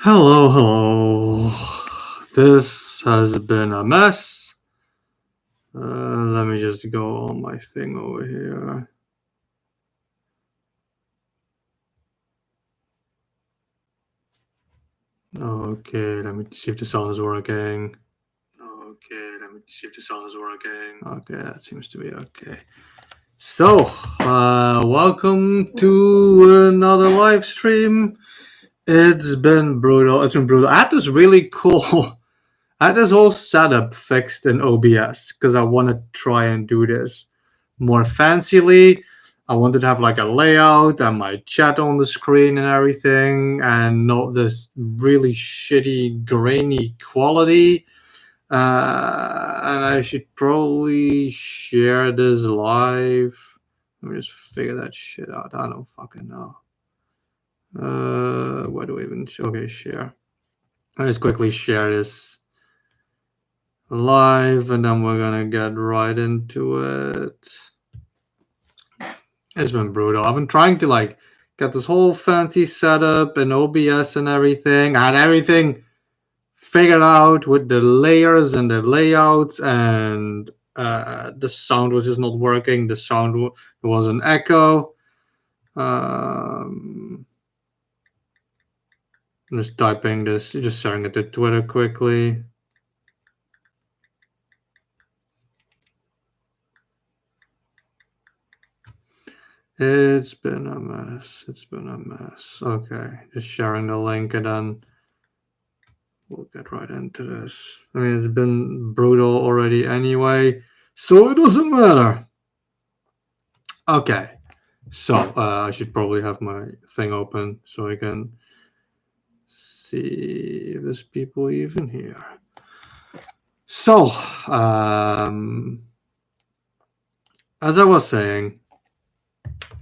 Hello, hello. This has been a mess. Let me just go on my thing over here. Okay, let me see if the sound is working. Okay, that seems to be okay. So, welcome to another live stream. It's been brutal. I had this really cool. I had this whole setup fixed in OBS because I want to try and do this more fancily. I wanted to have like a layout and my chat on the screen and everything, and not this really shitty, grainy quality. And I should probably share this live. Let me just figure that shit out. I don't fucking know. Where do we even? Okay, share. I'll just quickly share this live, and then we're gonna get right into it. It's been brutal. I've been trying to like get this whole fancy setup and OBS and everything. I had everything figured out with the layers and the layouts, and the sound was just not working. The sound was an echo. I'm just typing this, just sharing it to Twitter quickly. It's been a mess. Okay, just sharing the link, and then we'll get right into this. I mean, it's been brutal already anyway, so it doesn't matter. Okay, so I should probably have my thing open so I can see if there's people even here. So, as I was saying,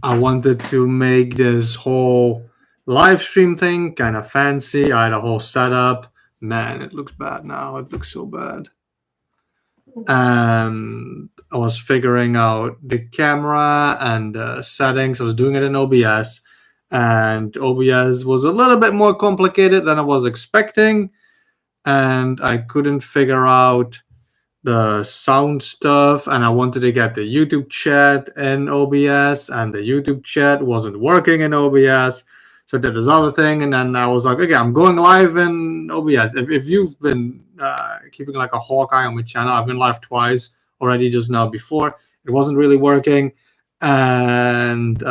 I wanted to make this whole live stream thing kind of fancy. I had a whole setup. Man, it looks bad now. It looks so bad. And I was figuring out the camera and the settings. I was doing it in OBS, and OBS was a little bit more complicated than I was expecting, and I couldn't figure out the sound stuff, and I wanted to get the YouTube chat in OBS, and the YouTube chat wasn't working in OBS. So I did this other thing, and then I was like, okay, I'm going live in OBS. If you've been keeping like a hawk eye on my channel, I've been live twice already just now before. It wasn't really working, and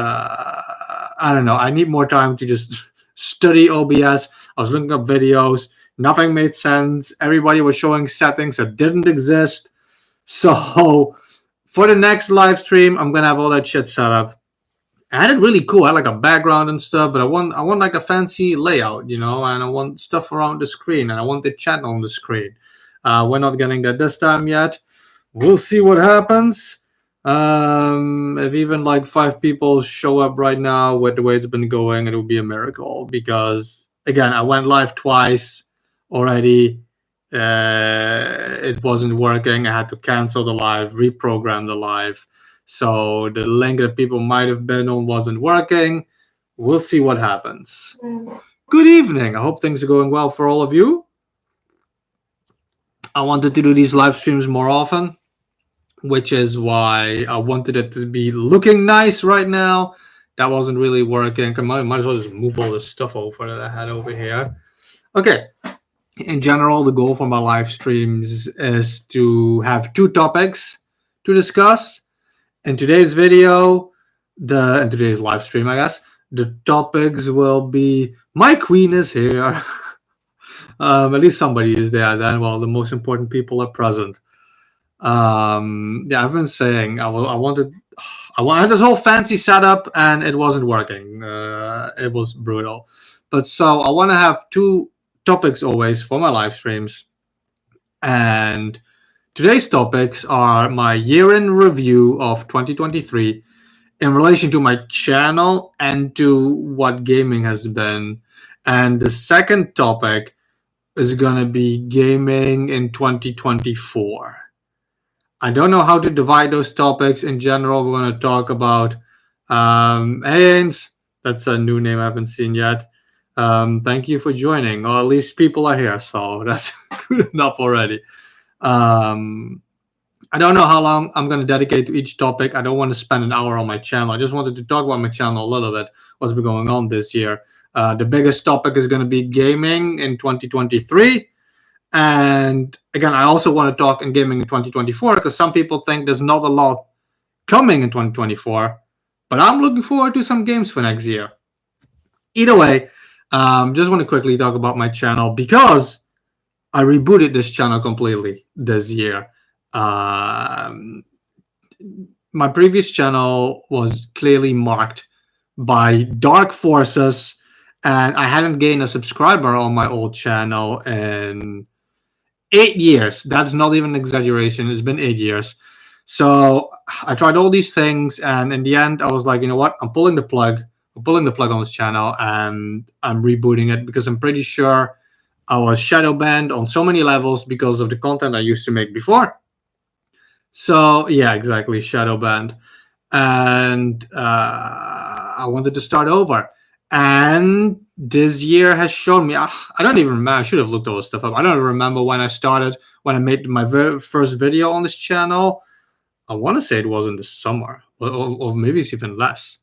I don't know. I need more time to just study OBS. I was looking up videos. Nothing made sense. Everybody was showing settings that didn't exist. So for the next live stream, I'm gonna have all that shit set up. I had it really cool. I had like a background and stuff, but I want like a fancy layout, you know, and I want stuff around the screen, and I want the chat on the screen. We're not getting that this time yet. We'll see what happens. If even like 5 people show up right now with the way it's been going, it will be a miracle, because again, I went live twice already. It wasn't working. I had to cancel the live, reprogram the live. So the link that people might have been on wasn't working. We'll see what happens. Good evening. I hope things are going well for all of you. I wanted to do these live streams more often, which is why I wanted it to be looking nice right now. That wasn't really working. Might as well just move all this stuff over that I had over here. Okay. In general, the goal for my live streams is to have 2 topics to discuss. In today's video, in today's live stream, I guess, the topics will be my queen is here. At least somebody is there then. Well, the most important people are present. Yeah, I've been saying I had this whole fancy setup, and it wasn't working. It was brutal. But so I want to have 2 topics always for my live streams. And today's topics are my year in review of 2023 in relation to my channel and to what gaming has been. And the second topic is going to be gaming in 2024. I don't know how to divide those topics. In general, we're going to talk about Haynes. That's a new name I haven't seen yet. Thank you for joining, or at least people are here, so that's good enough already. Um, I don't know how long I'm going to dedicate to each topic. I don't want to spend an hour on my channel. I just wanted to talk about my channel a little bit, what's been going on this year. The biggest topic is going to be gaming in 2023. And again, I also want to talk in gaming in 2024 because some people think there's not a lot coming in 2024, but I'm looking forward to some games for next year. Either way, just want to quickly talk about my channel because I rebooted this channel completely this year. My previous channel was clearly marked by dark forces, and I hadn't gained a subscriber on my old channel in 8 years. That's not even an exaggeration. It's been 8 years. So I tried all these things, and in the end, I was like, you know what? I'm pulling the plug. I'm pulling the plug on this channel, and I'm rebooting it because I'm pretty sure I was shadow banned on so many levels because of the content I used to make before. So yeah, exactly, shadow banned, and I wanted to start over. And this year has shown me. I don't even remember. I should have looked all this stuff up. I don't remember when I started. When I made my very first video on this channel, I want to say it was in the summer, or maybe it's even less.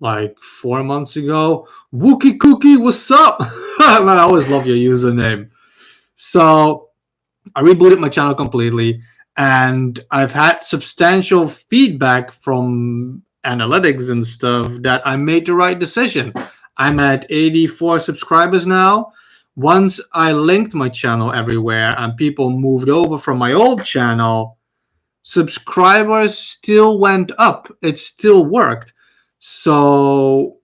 Like 4 months ago. Wookie Cookie, what's up? Man, I always love your username. So I rebooted my channel completely, and I've had substantial feedback from analytics and stuff that I made the right decision. I'm at 84 subscribers now. Once I linked my channel everywhere and people moved over from my old channel, subscribers still went up. It still worked. So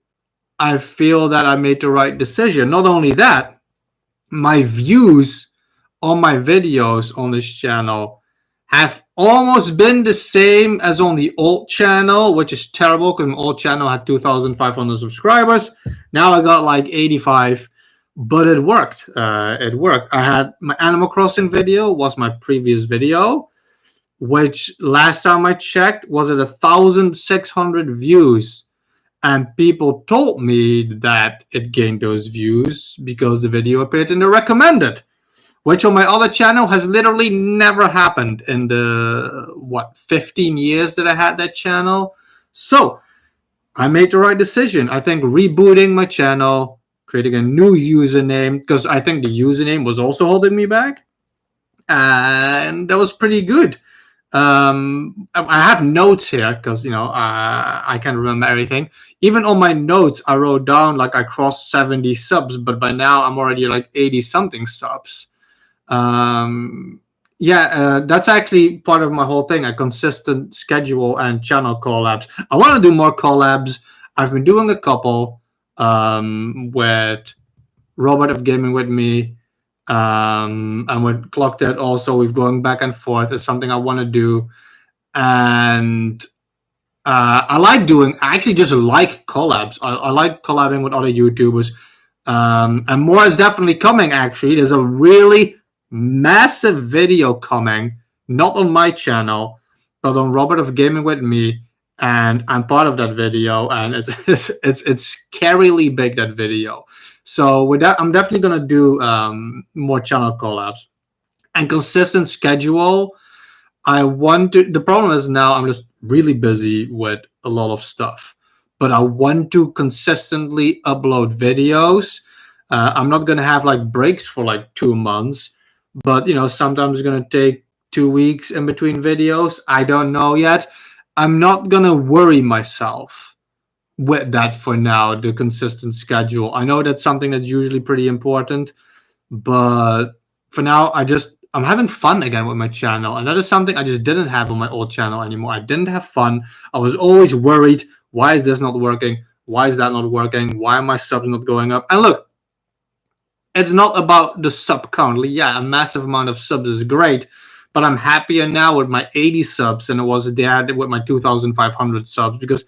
I feel that I made the right decision. Not only that, my views on my videos on this channel have almost been the same as on the old channel, which is terrible because my old channel had 2,500 subscribers. Now I got like 85, but it worked. It worked. I had my Animal Crossing video was my previous video, which last time I checked was at 1,600 views. And people told me that it gained those views because the video appeared in the recommended, which on my other channel has literally never happened in the 15 years that I had that channel. So I made the right decision. I think rebooting my channel, creating a new username, because I think the username was also holding me back, and that was pretty good. I have notes here because I can't remember everything. Even on my notes, I wrote down like I crossed 70 subs, but by now I'm already like 80 something subs. That's actually part of my whole thing, a consistent schedule and channel collabs. I want to do more collabs. I've been doing a couple with Robert of Gaming With Me, and with Clocked also. We've going back and forth. It's something I want to do, and I actually just like collabs. I like collabing with other YouTubers, and more is definitely coming. Actually, there's a really massive video coming, not on my channel, but on Robert of Gaming With Me, and I'm part of that video, and it's scarily big, that video. So with that, I'm definitely gonna do more channel collabs and consistent schedule. The problem is now I'm just really busy with a lot of stuff, but I want to consistently upload videos. I'm not gonna have like breaks for like 2 months, but sometimes it's gonna take 2 weeks in between videos. I don't know yet. I'm not gonna worry myself with that for now, the consistent schedule. I know that's something that's usually pretty important, but for now, I'm having fun again with my channel, and that is something I just didn't have on my old channel anymore. I didn't have fun. I was always worried, why is this not working? Why is that not working? Why are my subs not going up? And look, it's not about the sub count. Yeah, a massive amount of subs is great, but I'm happier now with my 80 subs than I was there with my 2,500 subs, because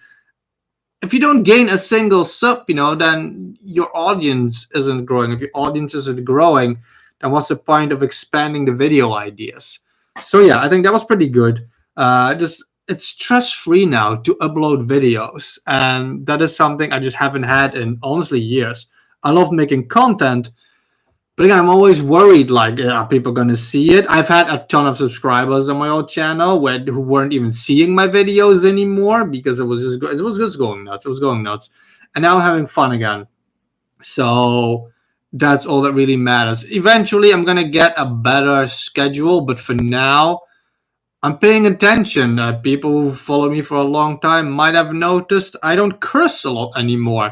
if you don't gain a single sub, then your audience isn't growing. If your audience isn't growing, then what's the point of expanding the video ideas? So yeah, I think that was pretty good. It's stress-free now to upload videos, and that is something I just haven't had in honestly years. I love making content. But again, I'm always worried, like, are people going to see it? I've had a ton of subscribers on my old channel who weren't even seeing my videos anymore because it was just going nuts. It was going nuts. And now I'm having fun again. So that's all that really matters. Eventually, I'm going to get a better schedule. But for now, I'm paying attention. People who follow me for a long time might have noticed I don't curse a lot anymore.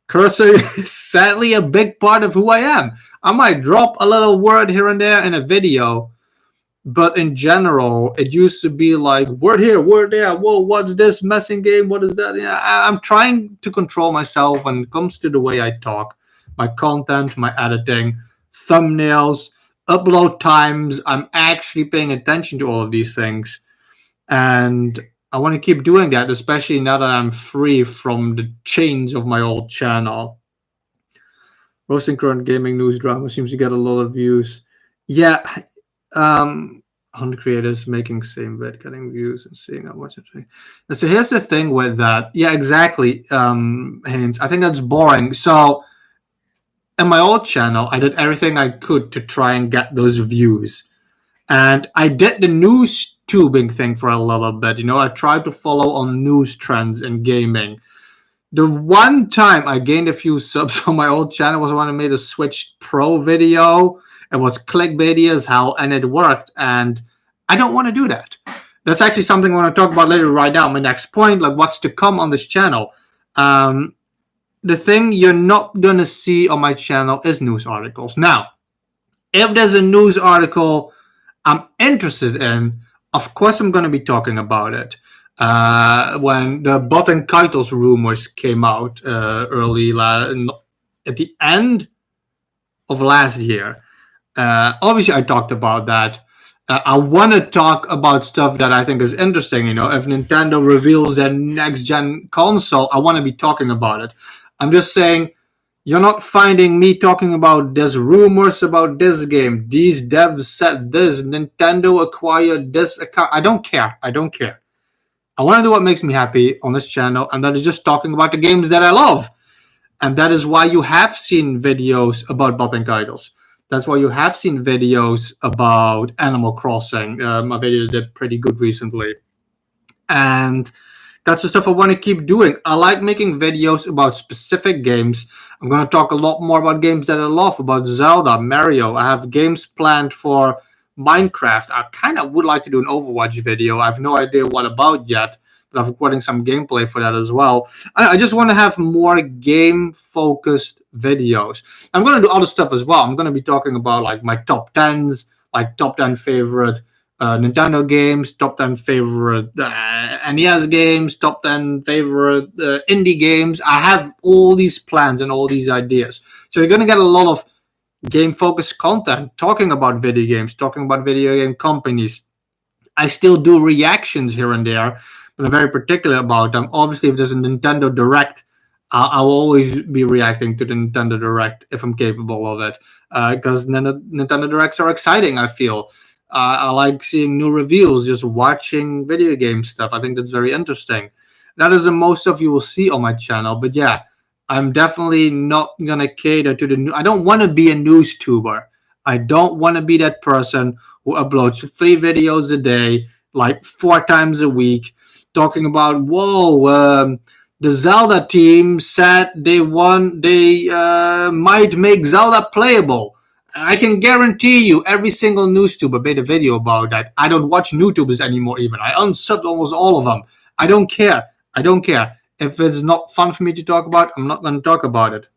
Cursing is sadly a big part of who I am. I might drop a little word here and there in a video, but in general, it used to be like word here, word there. Whoa, what's this messing game? What is that? Yeah, I'm trying to control myself when it comes to the way I talk, my content, my editing, thumbnails, upload times. I'm actually paying attention to all of these things. And I want to keep doing that, especially now that I'm free from the chains of my old channel. Roasting current gaming news drama seems to get a lot of views. Yeah, 100 creators making same vid, getting views and seeing how much it's. And so here's the thing with that. Yeah, exactly, Haynes. I think that's boring. So in my old channel, I did everything I could to try and get those views. And I did the news tubing thing for a little bit. I tried to follow on news trends in gaming. The one time I gained a few subs on my old channel was when I made a Switch Pro video. It was clickbaity as hell, and it worked. And I don't want to do that. That's actually something I want to talk about later right now. My next point, like what's to come on this channel. The thing you're not going to see on my channel is news articles. Now, if there's a news article I'm interested in, of course I'm going to be talking about it. When the Bot and Keitels rumors came out at the end of last year, obviously I talked about that. I want to talk about stuff that I think is interesting. If Nintendo reveals their next-gen console, I want to be talking about it. I'm just saying, you're not finding me talking about there's rumors about this game. These devs said this. Nintendo acquired this account. I don't care. I want to do what makes me happy on this channel, and that is just talking about the games that I love. And that is why you have seen videos about Bot and Keitels. That's why you have seen videos about Animal Crossing. My video did pretty good recently. And that's the stuff I want to keep doing. I like making videos about specific games. I'm going to talk a lot more about games that I love, about Zelda, Mario. I have games planned for Minecraft. I kind of would like to do an Overwatch video. I have no idea what about yet, but I'm recording some gameplay for that as well. I just want to have more game-focused videos. I'm going to do other stuff as well. I'm going to be talking about like my top 10s, like top 10 favorite Nintendo games, top 10 favorite NES games, top 10 favorite indie games. I have all these plans and all these ideas. So you're going to get a lot of game-focused content, talking about video games, talking about video game companies. I still do reactions here and there, but I'm very particular about them. Obviously, if there's a Nintendo Direct, I'll always be reacting to the Nintendo Direct if I'm capable of it, because Nintendo Directs are exciting, I feel. I like seeing new reveals, just watching video game stuff. I think that's very interesting. That is the most of you will see on my channel. But yeah, I'm definitely not going to cater to the new. I don't want to be a news tuber. I don't want to be that person who uploads 3 videos a day, like 4 times a week, talking about, whoa, the Zelda team said they might make Zelda playable. I can guarantee you every single news tuber made a video about that. I don't watch NewTubers anymore even. I unsubbed almost all of them. I don't care. If it's not fun for me to talk about, I'm not going to talk about it.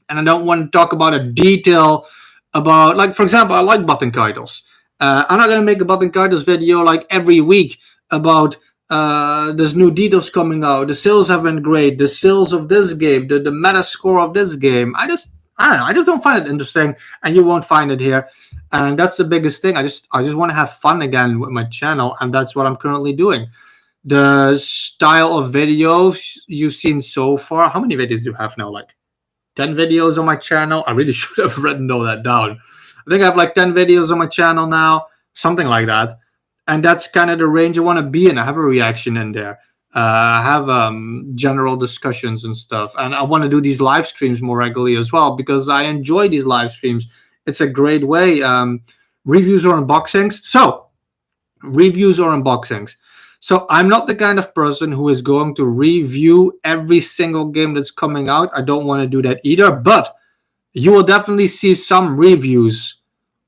And I don't want to talk about a detail about, like, for example, I like Bot and Keitels. I'm not going to make a Bot and Keitels video like every week about there's new details coming out. The sales have been great. The sales of this game, the meta score of this game. I don't know. I just don't find it interesting, and you won't find it here. And that's the biggest thing. I just want to have fun again with my channel, and that's what I'm currently doing. The style of videos you've seen so far. How many videos do you have now? Like 10 videos on my channel. I really should have written all that down. I think I have like 10 videos on my channel now, something like that. And that's kind of the range I want to be in. I have a reaction in there. have general discussions and stuff. And I want to do these live streams more regularly as well because I enjoy these live streams. It's a great way. Reviews or unboxings. So, reviews or unboxings. So, I'm not the kind of person who is going to review every single game that's coming out. I don't want to do that either. But you will definitely see some reviews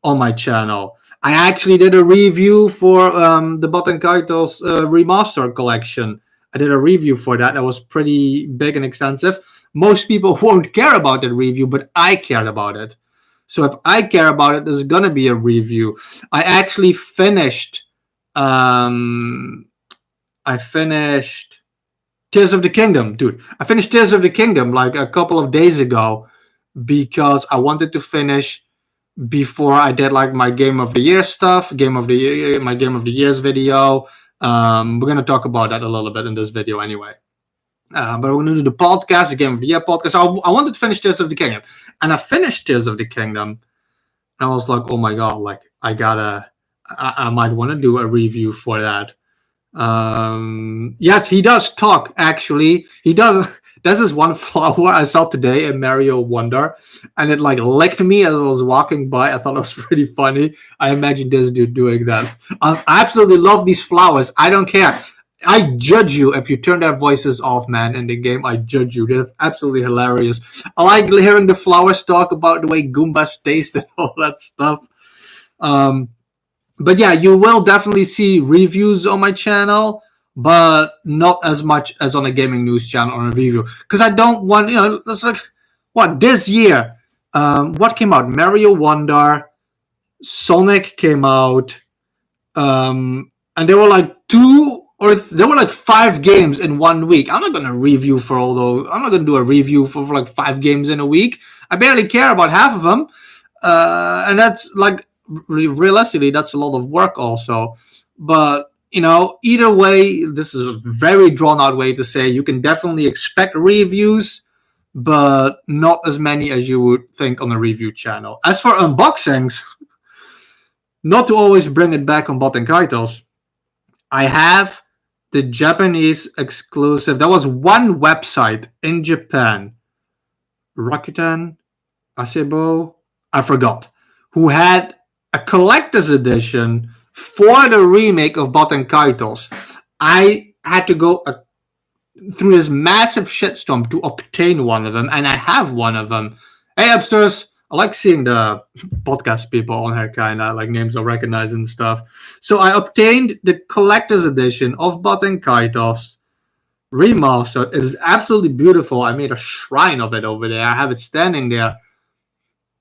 on my channel. I actually did a review for the Baten Kaitos remastered collection. I did a review for that. That was pretty big and extensive. Most people won't care about that review, but I cared about it. So if I care about it, there's gonna be a review. I actually finished. I finished Tears of the Kingdom, dude. I finished Tears of the Kingdom like a couple of days ago because I wanted to finish before I did like my Game of the Year stuff, my Game of the Year's video. We're gonna talk about that a little bit in this video anyway. But we're gonna do the podcast, the Game of the Year podcast. I wanted to finish Tears of the Kingdom, and I finished Tears of the Kingdom, and I was like, oh my god, like I might want to do a review for that. Yes, he does talk. Actually, he does. There's this one flower I saw today in Mario Wonder, and it like licked me as I was walking by. I thought it was pretty funny. I imagine this dude doing that. I absolutely love these flowers. I don't care. I judge you if you turn their voices off, man, in the game. I judge you. They're absolutely hilarious. I like hearing the flowers talk about the way Goombas taste and all that stuff. But yeah, you will definitely see reviews on my channel, but not as much as on a gaming news channel or a review. Because I don't want, it's like, what, this year? What came out? Mario Wonder, Sonic came out, and there were like there were like 5 games in 1 week. I'm not going to review for all those. I'm not going to do a review for like 5 games in a week. I barely care about half of them. And that's like, realistically, that's a lot of work also. But either way, this is a very drawn out way to say you can definitely expect reviews, but not as many as you would think on a review channel. As for unboxings, not to always bring it back on Baten Kaitos, I have the Japanese exclusive. There was one website in Japan, Rakuten, Asebo, I forgot, who had a collector's edition for the remake of Baten Kaitos. I had to go through this massive shitstorm to obtain one of them, and I have one of them. Hey, Upstairs, I like seeing the podcast people on here, kind of like names I recognize and stuff. So I obtained the collector's edition of Baten Kaitos remastered. It is absolutely beautiful. I made a shrine of it over there. I have it standing there.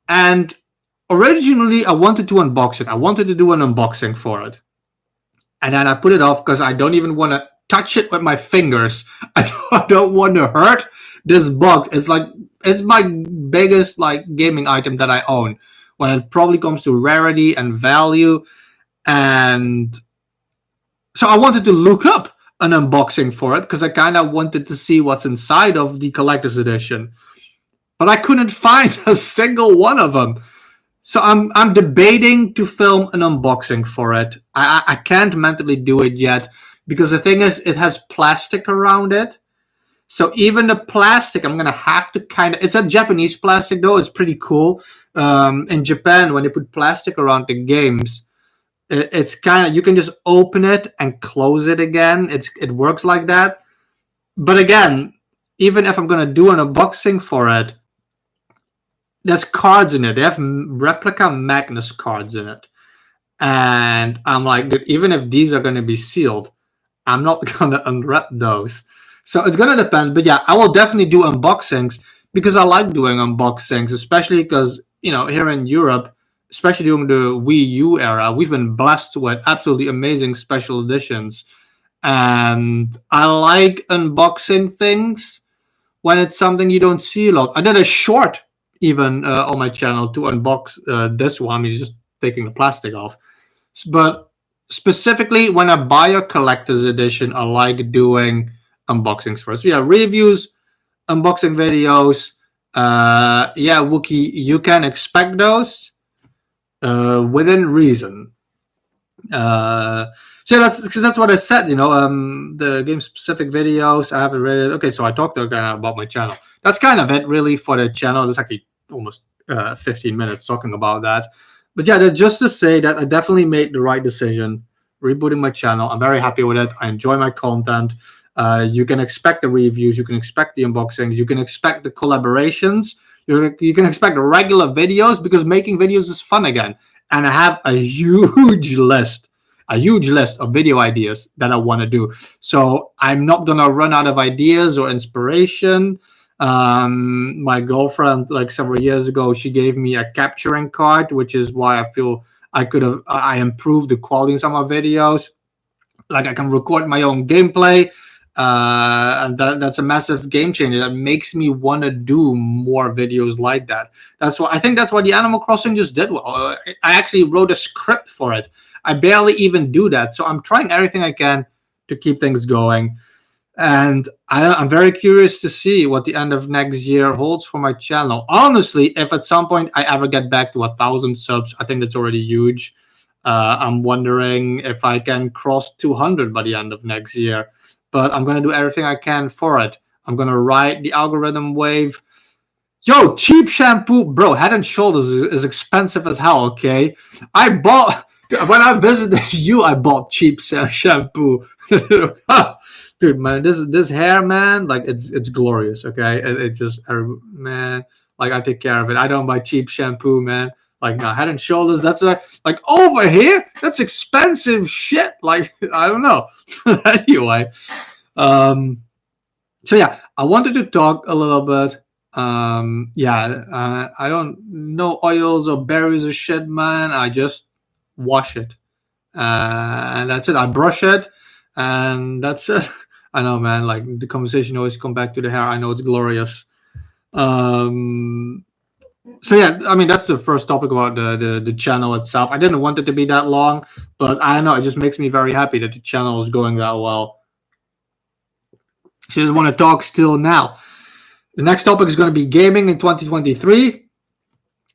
And originally, I wanted to unbox it. I wanted to do an unboxing for it. And then I put it off because I don't even want to touch it with my fingers. I don't want to hurt this box. It's my biggest gaming item that I own when it probably comes to rarity and value. And so I wanted to look up an unboxing for it because I kind of wanted to see what's inside of the collector's edition. But I couldn't find a single one of them. So I'm debating to film an unboxing for it. I can't mentally do it yet because the thing is, it has plastic around it. So even the plastic, I'm gonna have to it's a Japanese plastic though. It's pretty cool. In Japan, when they put plastic around the games, it's you can just open it and close it again. It works like that. But again, even if I'm gonna do an unboxing for it, there's cards in it. They have replica Magnus cards in it. And I'm like, dude, even if these are going to be sealed, I'm not going to unwrap those. So it's going to depend. But yeah, I will definitely do unboxings because I like doing unboxings, especially because, here in Europe, especially during the Wii U era, we've been blessed with absolutely amazing special editions. And I like unboxing things when it's something you don't see a lot. I did a short even on my channel to unbox this one. He's just taking the plastic off. But specifically, when I buy a collector's edition, I like doing unboxings first. So yeah, reviews, unboxing videos. Yeah, Wookie, you can expect those within reason. So that's what I said. The game specific videos. I haven't read it. Okay, so I talked again about my channel. That's kind of it, really, for the channel. There's actually almost 15 minutes talking about that. But yeah, just to say that I definitely made the right decision rebooting my channel. I'm very happy with it. I enjoy my content. You can expect the reviews. You can expect the unboxings. You can expect the collaborations. You can expect regular videos because making videos is fun again. And I have a huge list of video ideas that I want to do. So I'm not going to run out of ideas or inspiration. My girlfriend, like several years ago, she gave me a capturing card, which is why I feel I improved the quality in some of my videos. Like I can record my own gameplay. And that's a massive game changer that makes me want to do more videos like that. That's why the Animal Crossing just did well. I actually wrote a script for it. I barely even do that, so I'm trying everything I can to keep things going. And I'm very curious to see what the end of next year holds for my channel. Honestly, if at some point I ever get back to 1,000 subs, I think that's already huge. I'm wondering if I can cross 200 by the end of next year. But I'm going to do everything I can for it. I'm going to ride the algorithm wave. Yo, cheap shampoo. Bro, Head and Shoulders is expensive as hell, okay? When I visited you, I bought cheap shampoo. Dude, man, this hair, man, like it's glorious, okay? It just, man, like I take care of it. I don't buy cheap shampoo, man. Like, no, Head and Shoulders, that's like over here, that's expensive shit. Like, I don't know. Anyway, so yeah, I wanted to talk a little bit. I don't know oils or berries or shit, man. I just wash it, and that's it. I brush it, and that's it. I know, man. Like the conversation always come back to the hair. I know it's glorious. So yeah, I mean that's the first topic about the channel itself. I didn't want it to be that long, but I don't know. It just makes me very happy that the channel is going that well. So I just want to talk still now. The next topic is going to be gaming in 2023.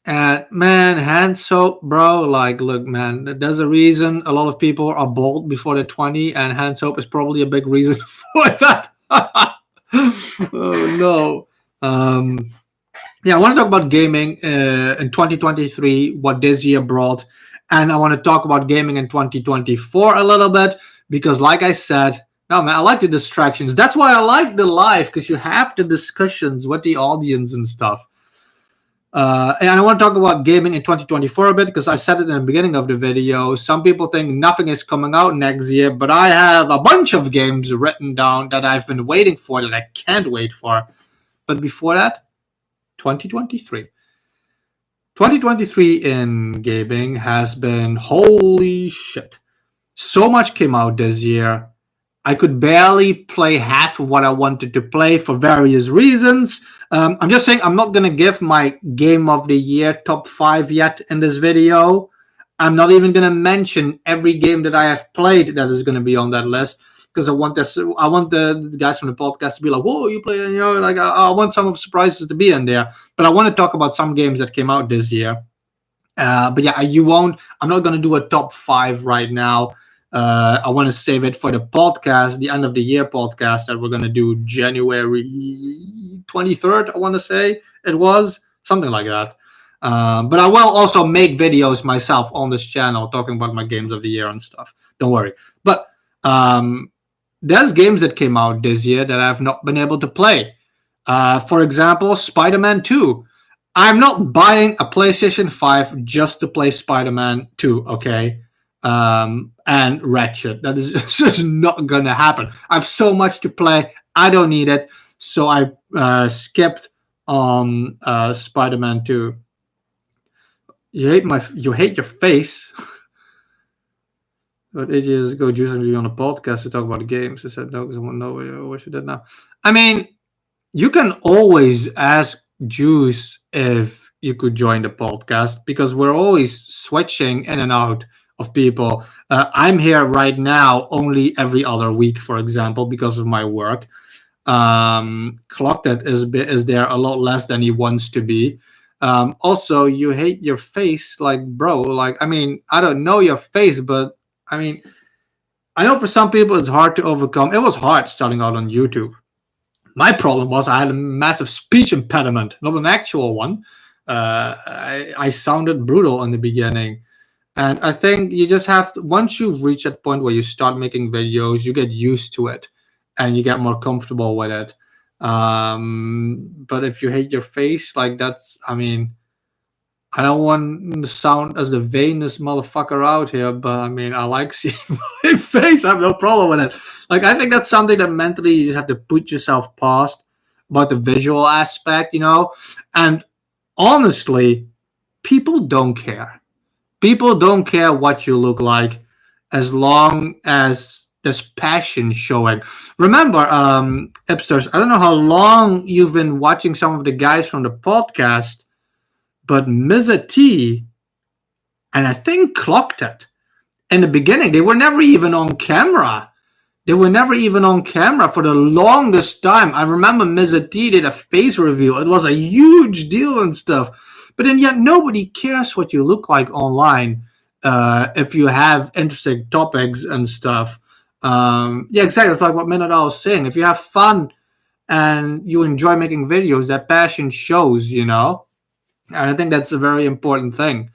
And man, hand soap, bro. Like, look, man, there's a reason a lot of people are bald before they're 20, and hand soap is probably a big reason for that. Oh no. Yeah, I want to talk about gaming in 2023, what this year brought. And I want to talk about gaming in 2024 a little bit because, like I said, no, man, I like the distractions. That's why I like the live, because you have the discussions with the audience and stuff. And I want to talk about gaming in 2024 a bit because I said it in the beginning of the video. Some people think nothing is coming out next year, but I have a bunch of games written down that I've been waiting for that I can't wait for. But before that, 2023. 2023 in gaming has been holy shit. So much came out this year. I could barely play half of what I wanted to play for various reasons. I'm just saying I'm not going to give my Game of the Year top 5 yet in this video. I'm not even going to mention every game that I have played that is going to be on that list because I want the guys from the podcast to be like, whoa, you play, like I want some of the surprises to be in there. But I want to talk about some games that came out this year. But yeah, I'm not going to do a top 5 right now. I want to save it for the podcast, the end of the year podcast that we're going to do January 23rd, I want to say it was, something like that. But I will also make videos myself on this channel talking about my games of the year and stuff. Don't worry. But there's games that came out this year that I've not been able to play. For example, Spider-Man 2. I'm not buying a PlayStation 5 just to play Spider-Man 2, okay? And Ratchet. That is just not gonna happen. I have so much to play. I don't need it. So I skipped on Spider-Man 2. You hate your face. But ages ago, Juice and me on a podcast to talk about the games. I said no because I want to know what you did now. I mean, you can always ask Juice if you could join the podcast because we're always switching in and out of people. I'm here right now only every other week, for example, because of my work. Clocked is there a lot less than he wants to be. Also, you hate your face, like, bro. Like, I mean, I don't know your face, but I mean, I know for some people it's hard to overcome. It was hard starting out on YouTube. My problem was I had a massive speech impediment, not an actual one. I sounded brutal in the beginning. And I think you just have to, once you reach that point where you start making videos, you get used to it and you get more comfortable with it. But if you hate your face, like that's, I mean, I don't want to sound as the vainest motherfucker out here, but I mean, I like seeing my face. I have no problem with it. Like, I think that's something that mentally you just have to put yourself past about the visual aspect, you know? And honestly, people don't care. People don't care what you look like as long as there's passion showing. Remember, Ipsters, I don't know how long you've been watching some of the guys from the podcast, but Mr. T and I think Clocked It in the beginning, they were never even on camera. They were never even on camera for the longest time. I remember Mr. T did a face reveal. It was a huge deal and stuff. But then yet nobody cares what you look like online if you have interesting topics and stuff. Yeah, exactly. It's like what Minadal was saying. If you have fun and you enjoy making videos, that passion shows, you know? And I think that's a very important thing.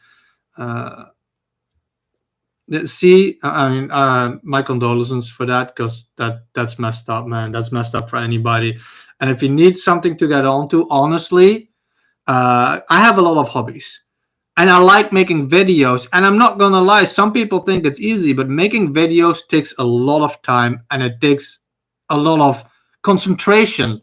See, I mean, my condolences for that, because that's messed up, man. That's messed up for anybody. And if you need something to get onto, honestly, I have a lot of hobbies. And I like making videos. And I'm not going to lie, some people think it's easy, but making videos takes a lot of time and it takes a lot of concentration.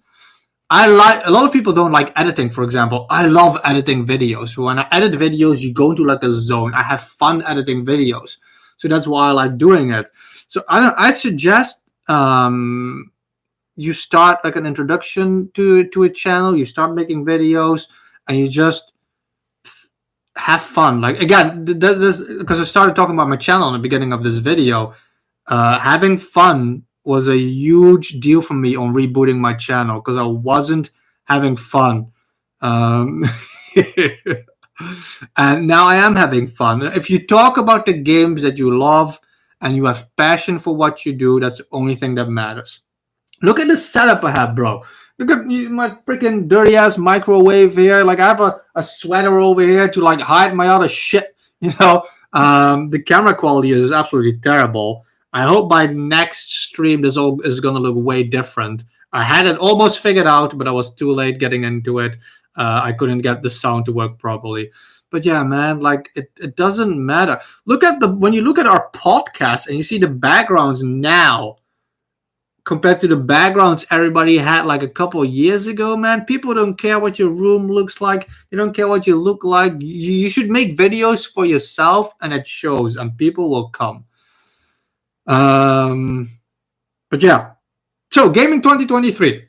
A lot of people don't like editing, for example. I love editing videos. When I edit videos, you go into like a zone. I have fun editing videos. So that's why I like doing it. So I suggest you start like an introduction to a channel. You start making videos and you just have fun. Like, again, because I started talking about my channel in the beginning of this video. Having fun was a huge deal for me on rebooting my channel because I wasn't having fun. And now I am having fun. If you talk about the games that you love and you have passion for what you do, that's the only thing that matters. Look at the setup I have, bro. Look at my freaking dirty ass microwave here. Like, I have a sweater over here to like hide my other shit. You know, the camera quality is absolutely terrible. I hope by next stream this all is gonna look way different. I had it almost figured out, but I was too late getting into it. I couldn't get the sound to work properly. But yeah, man, like it doesn't matter. Look at when you look at our podcast and you see the backgrounds now compared to the backgrounds everybody had like a couple of years ago, man. People don't care what your room looks like. They don't care what you look like. You should make videos for yourself and it shows and people will come. But yeah. So Gaming 2023.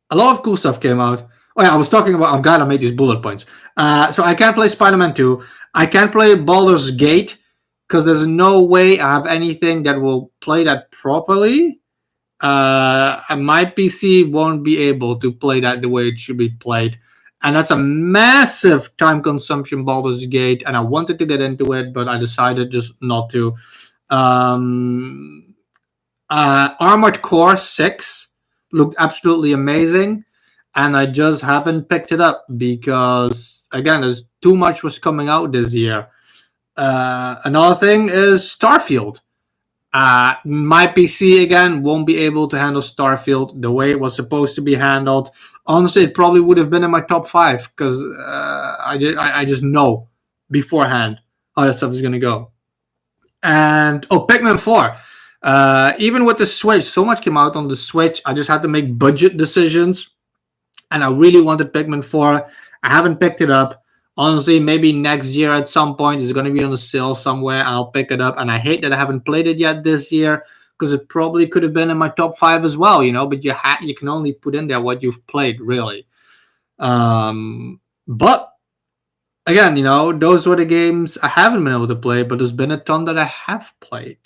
A lot of cool stuff came out. Oh yeah, I was talking about, I'm glad I made these bullet points. So I can't play Spider-Man 2. I can't play Baldur's Gate because there's no way I have anything that will play that properly. My PC won't be able to play that the way it should be played. And that's a massive time consumption, Baldur's Gate. And I wanted to get into it, but I decided just not to. Armored Core 6 looked absolutely amazing. And I just haven't picked it up because, again, there's too much was coming out this year. Another thing is Starfield. My PC, again, won't be able to handle Starfield the way it was supposed to be handled. Honestly, it probably would have been in my top 5 because I just know beforehand how that stuff is going to go. And, Pikmin 4. Even with the Switch, so much came out on the Switch. I just had to make budget decisions. And I really wanted Pikmin 4. I haven't picked it up. Honestly, maybe next year at some point it's going to be on a sale somewhere. I'll pick it up. And I hate that I haven't played it yet this year because it probably could have been in my top 5 as well, you know. But you can only put in there what you've played, really. But again, you know, those were the games I haven't been able to play. But there's been a ton that I have played.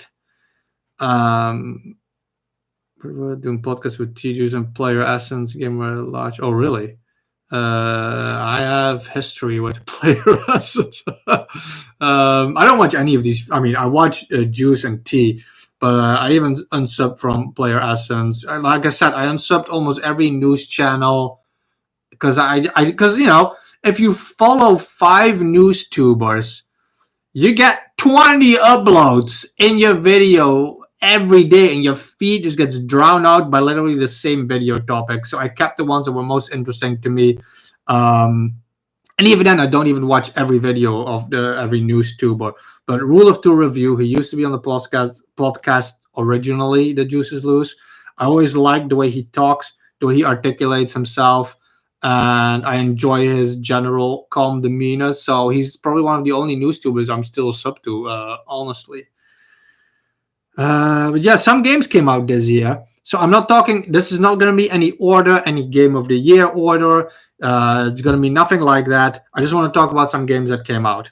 We're doing podcasts with teachers and Player Essence, Gamer Large. Oh, really? I have history with Player Essence. I don't watch any of these. I mean, I watch Juice and T, But I even unsubbed from Player Essence. And like I said, I unsubbed almost every news channel because because if you follow 5 news tubers, you get 20 uploads in your video every day, and your feed just gets drowned out by literally the same video topic. So I kept the ones that were most interesting to me. And even then, I don't even watch every video of every news tuber. But Rule of Two Review, who used to be on the podcast originally, The Juices Loose, I always like the way he talks, the way he articulates himself, and I enjoy his general calm demeanor. So he's probably one of the only news tubers I'm still sub to, honestly. But yeah, some games came out this year. So I'm not talking, this is not going to be any order, any game of the year order. It's going to be nothing like that. I just want to talk about some games that came out.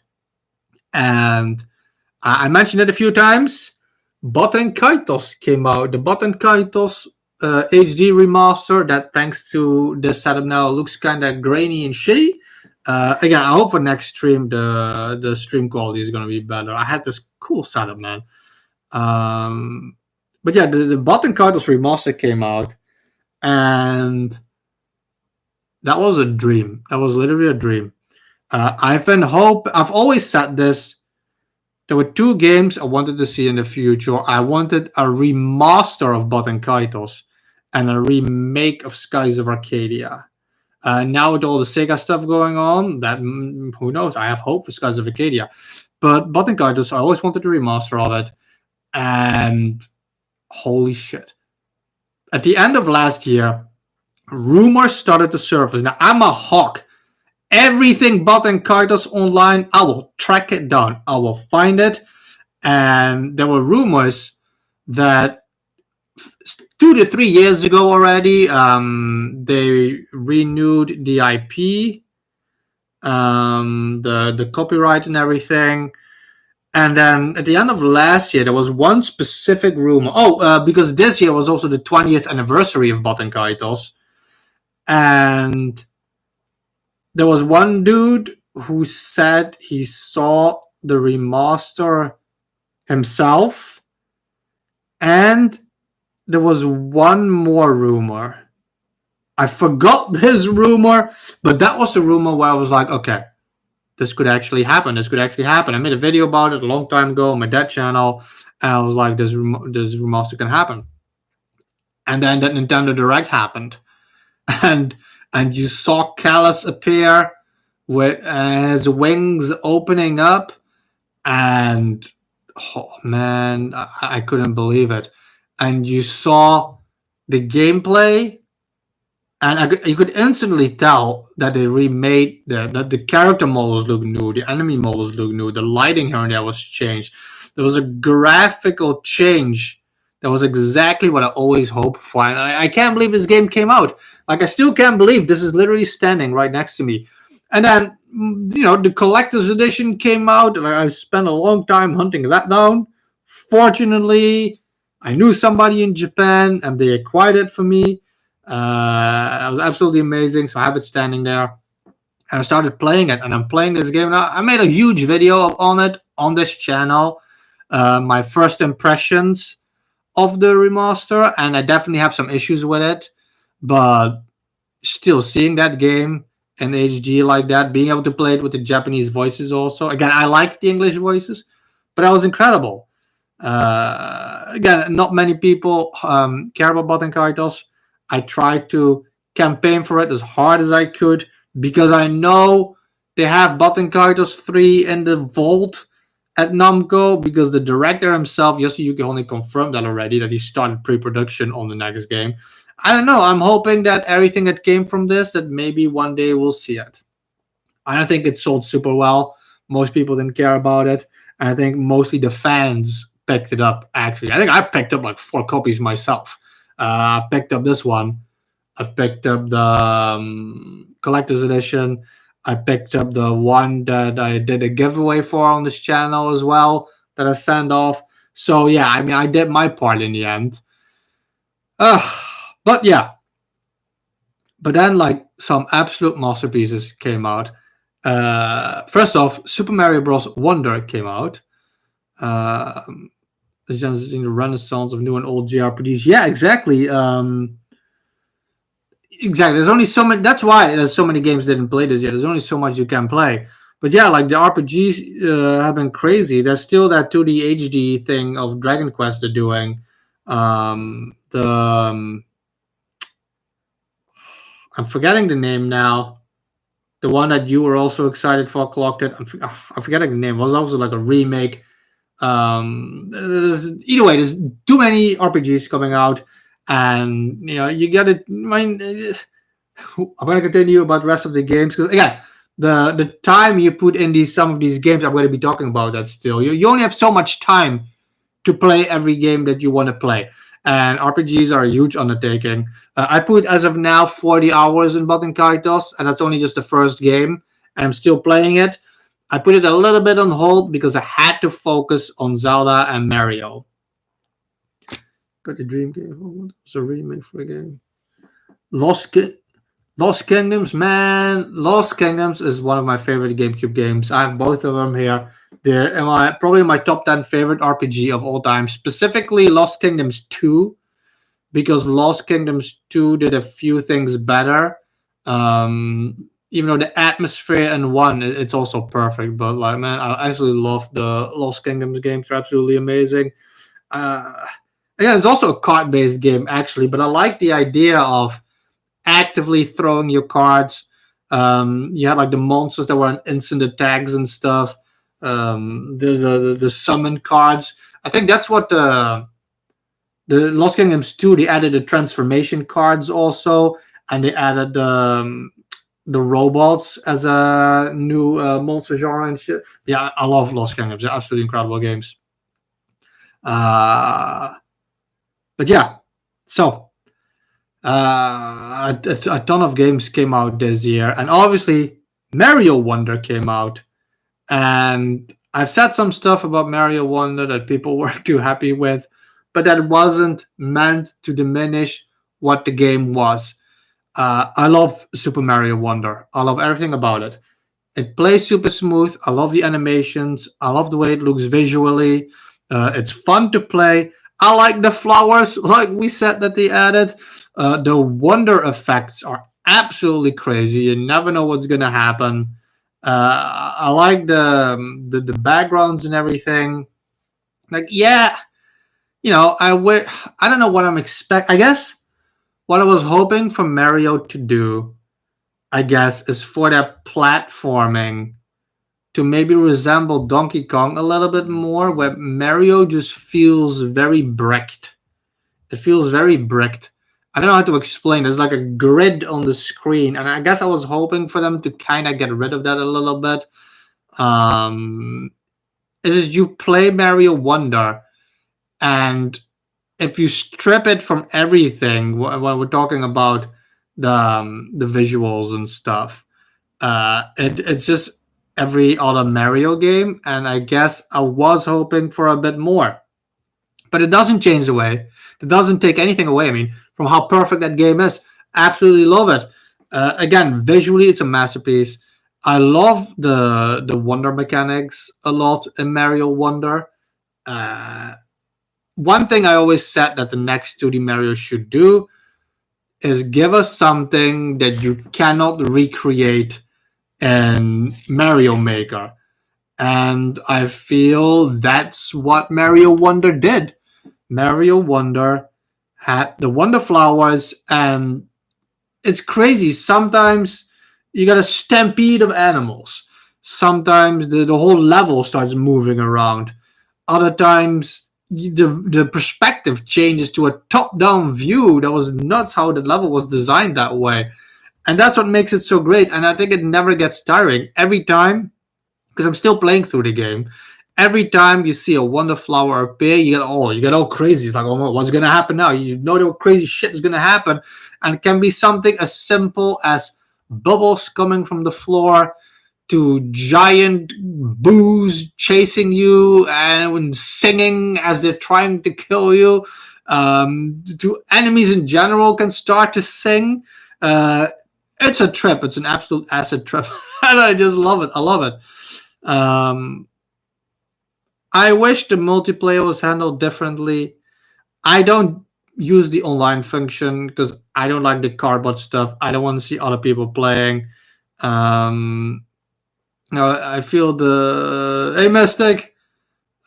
And I mentioned it a few times. Baten Kaitos came out. The Baten Kaitos HD remaster that, thanks to this setup now, looks kind of grainy and shitty. Again, I hope for next stream the stream quality is going to be better. I had this cool setup, man. But yeah, the Baten Kaitos remaster came out, and that was a dream. That was literally a dream. I've always said this. There were 2 games I wanted to see in the future. I wanted a remaster of Baten Kaitos and a remake of Skies of Arcadia. Now with all the Sega stuff going on, that who knows? I have hope for Skies of Arcadia. But Baten Kaitos, I always wanted a remaster of it. And holy shit. At the end of last year, rumors started to surface. Now, I'm a hawk. Everything Baten Kaitos online, I will track it down. I will find it. And there were rumors that 2 to 3 years ago already, they renewed the IP, the copyright and everything. And then at the end of last year, there was one specific rumor. Because this year was also the 20th anniversary of Baten Kaitos. And there was one dude who said he saw the remaster himself. And there was one more rumor. I forgot his rumor, but that was the rumor where I was like, okay, this could actually happen. This could actually happen. I made a video about it a long time ago on my Dead channel, and I was like, this remaster can happen. And then that Nintendo Direct happened, and you saw Callus appear with his wings opening up, and oh man, I couldn't believe it. And you saw the gameplay, and you could instantly tell that they remade that the character models look new, the enemy models look new, the lighting here and there was changed. There was a graphical change that was exactly what I always hoped for. And I can't believe this game came out. Like, I still can't believe this is literally standing right next to me. And then, the collector's edition came out, and I spent a long time hunting that down. Fortunately, I knew somebody in Japan, and they acquired it for me. It was absolutely amazing. So I have it standing there, and I started playing it, and I'm playing this game now. I made a huge video on it on this channel, my first impressions of the remaster, and I definitely have some issues with it, but still seeing that game in HD like that, being able to play it with the Japanese voices also. Again, I like the English voices, but that was incredible. Again, not many people care about Baten Kaitos. I tried to campaign for it as hard as I could, because I know they have Baten Kaitos 3 in the vault at Namco, because the director himself, Yoshiyuki Honey, confirmed that already, that he started pre-production on the next game. I don't know. I'm hoping that everything that came from this, that maybe one day we'll see it. I don't think it sold super well. Most people didn't care about it. And I think mostly the fans picked it up, actually. I think I picked up like 4 copies myself. I picked up this one. I picked up the collector's edition. I picked up the one that I did a giveaway for on this channel as well, that I sent off. So yeah, I mean, I did my part in the end. But yeah. But then, like, some absolute masterpieces came out. First off, Super Mario Bros. Wonder came out. It's just in the renaissance of new and old JRPGs. Yeah, exactly. Exactly. There's only so many. That's why there's so many games that didn't play this yet. There's only so much you can play. But yeah, like the RPGs have been crazy. There's still that 2D HD thing of Dragon Quest they're doing. The I'm forgetting the name now. The one that you were also excited for, Clocked It. I'm forgetting the name. It was also like a remake. Either way, there's too many RPGs coming out, and you get it. I'm going to continue about the rest of the games because again, the time you put in some of these games, I'm going to be talking about that still. You only have so much time to play every game that you want to play, and RPGs are a huge undertaking. I put as of now 40 hours in Baten Kaitos, and that's only just the first game, and I'm still playing it. I put it a little bit on hold because I had to focus on Zelda and Mario. Got the dream game. Oh, what was a remake for a game? Lost Kingdoms, man. Lost Kingdoms is one of my favorite GameCube games. I have both of them here. They're probably my top 10 favorite RPG of all time. Specifically, Lost Kingdoms 2, because Lost Kingdoms 2 did a few things better. Even though the atmosphere in 1, it's also perfect. But like, man, I absolutely love the Lost Kingdoms games. They're absolutely amazing. Again, it's also a card-based game, actually. But I like the idea of actively throwing your cards. You had like the monsters that were on instant attacks and stuff. The summon cards. I think that's what the Lost Kingdoms 2, they added the transformation cards also, and they added the robots as a new monster genre and shit. Yeah, I love Lost Kingdoms. They're absolutely incredible games. But yeah, so a ton of games came out this year, and obviously Mario Wonder came out. And I've said some stuff about Mario Wonder that people weren't too happy with, but that wasn't meant to diminish what the game was. I love Super Mario Wonder. I love everything about it. It plays super smooth. I love the animations. I love the way it looks visually. It's fun to play. I like the flowers, like we said that they added. The wonder effects are absolutely crazy. You never know what's gonna happen. I like the backgrounds and everything. Like, yeah, I don't know what I'm expect. I guess what I was hoping for Mario to do, I guess, is for that platforming to maybe resemble Donkey Kong a little bit more, where Mario just feels very bricked. It feels very bricked. I don't know how to explain. There's like a grid on the screen, and I guess I was hoping for them to kind of get rid of that a little bit. Is you play Mario Wonder, and if you strip it from everything, when we're talking about the visuals and stuff, it's just every other Mario game, and I guess I was hoping for a bit more, but it doesn't change the way. It doesn't take anything away. I mean, from how perfect that game is, absolutely love it. Again, visually, it's a masterpiece. I love the wonder mechanics a lot in Mario Wonder. One thing I always said that the next 2D Mario should do is give us something that you cannot recreate in Mario Maker. And I feel that's what Mario Wonder did. Mario Wonder had the Wonder Flowers, and it's crazy. Sometimes you got a stampede of animals. Sometimes the whole level starts moving around. Other times the perspective changes to a top-down view. That was nuts how the level was designed that way. And that's what makes it so great. And I think it never gets tiring. Every time, because I'm still playing through the game, every time you see a wonder flower appear, you get all crazy. It's like, oh, what's gonna happen now? You know the crazy shit is gonna happen, and it can be something as simple as bubbles coming from the floor to giant boos chasing you and singing as they're trying to kill you. To enemies in general can start to sing. It's a trip. It's an absolute acid trip, and I just love it. I love it. I wish the multiplayer was handled differently. I don't use the online function because I don't like the cardboard stuff. I don't want to see other people playing. Um, no, I feel the hey Mystic.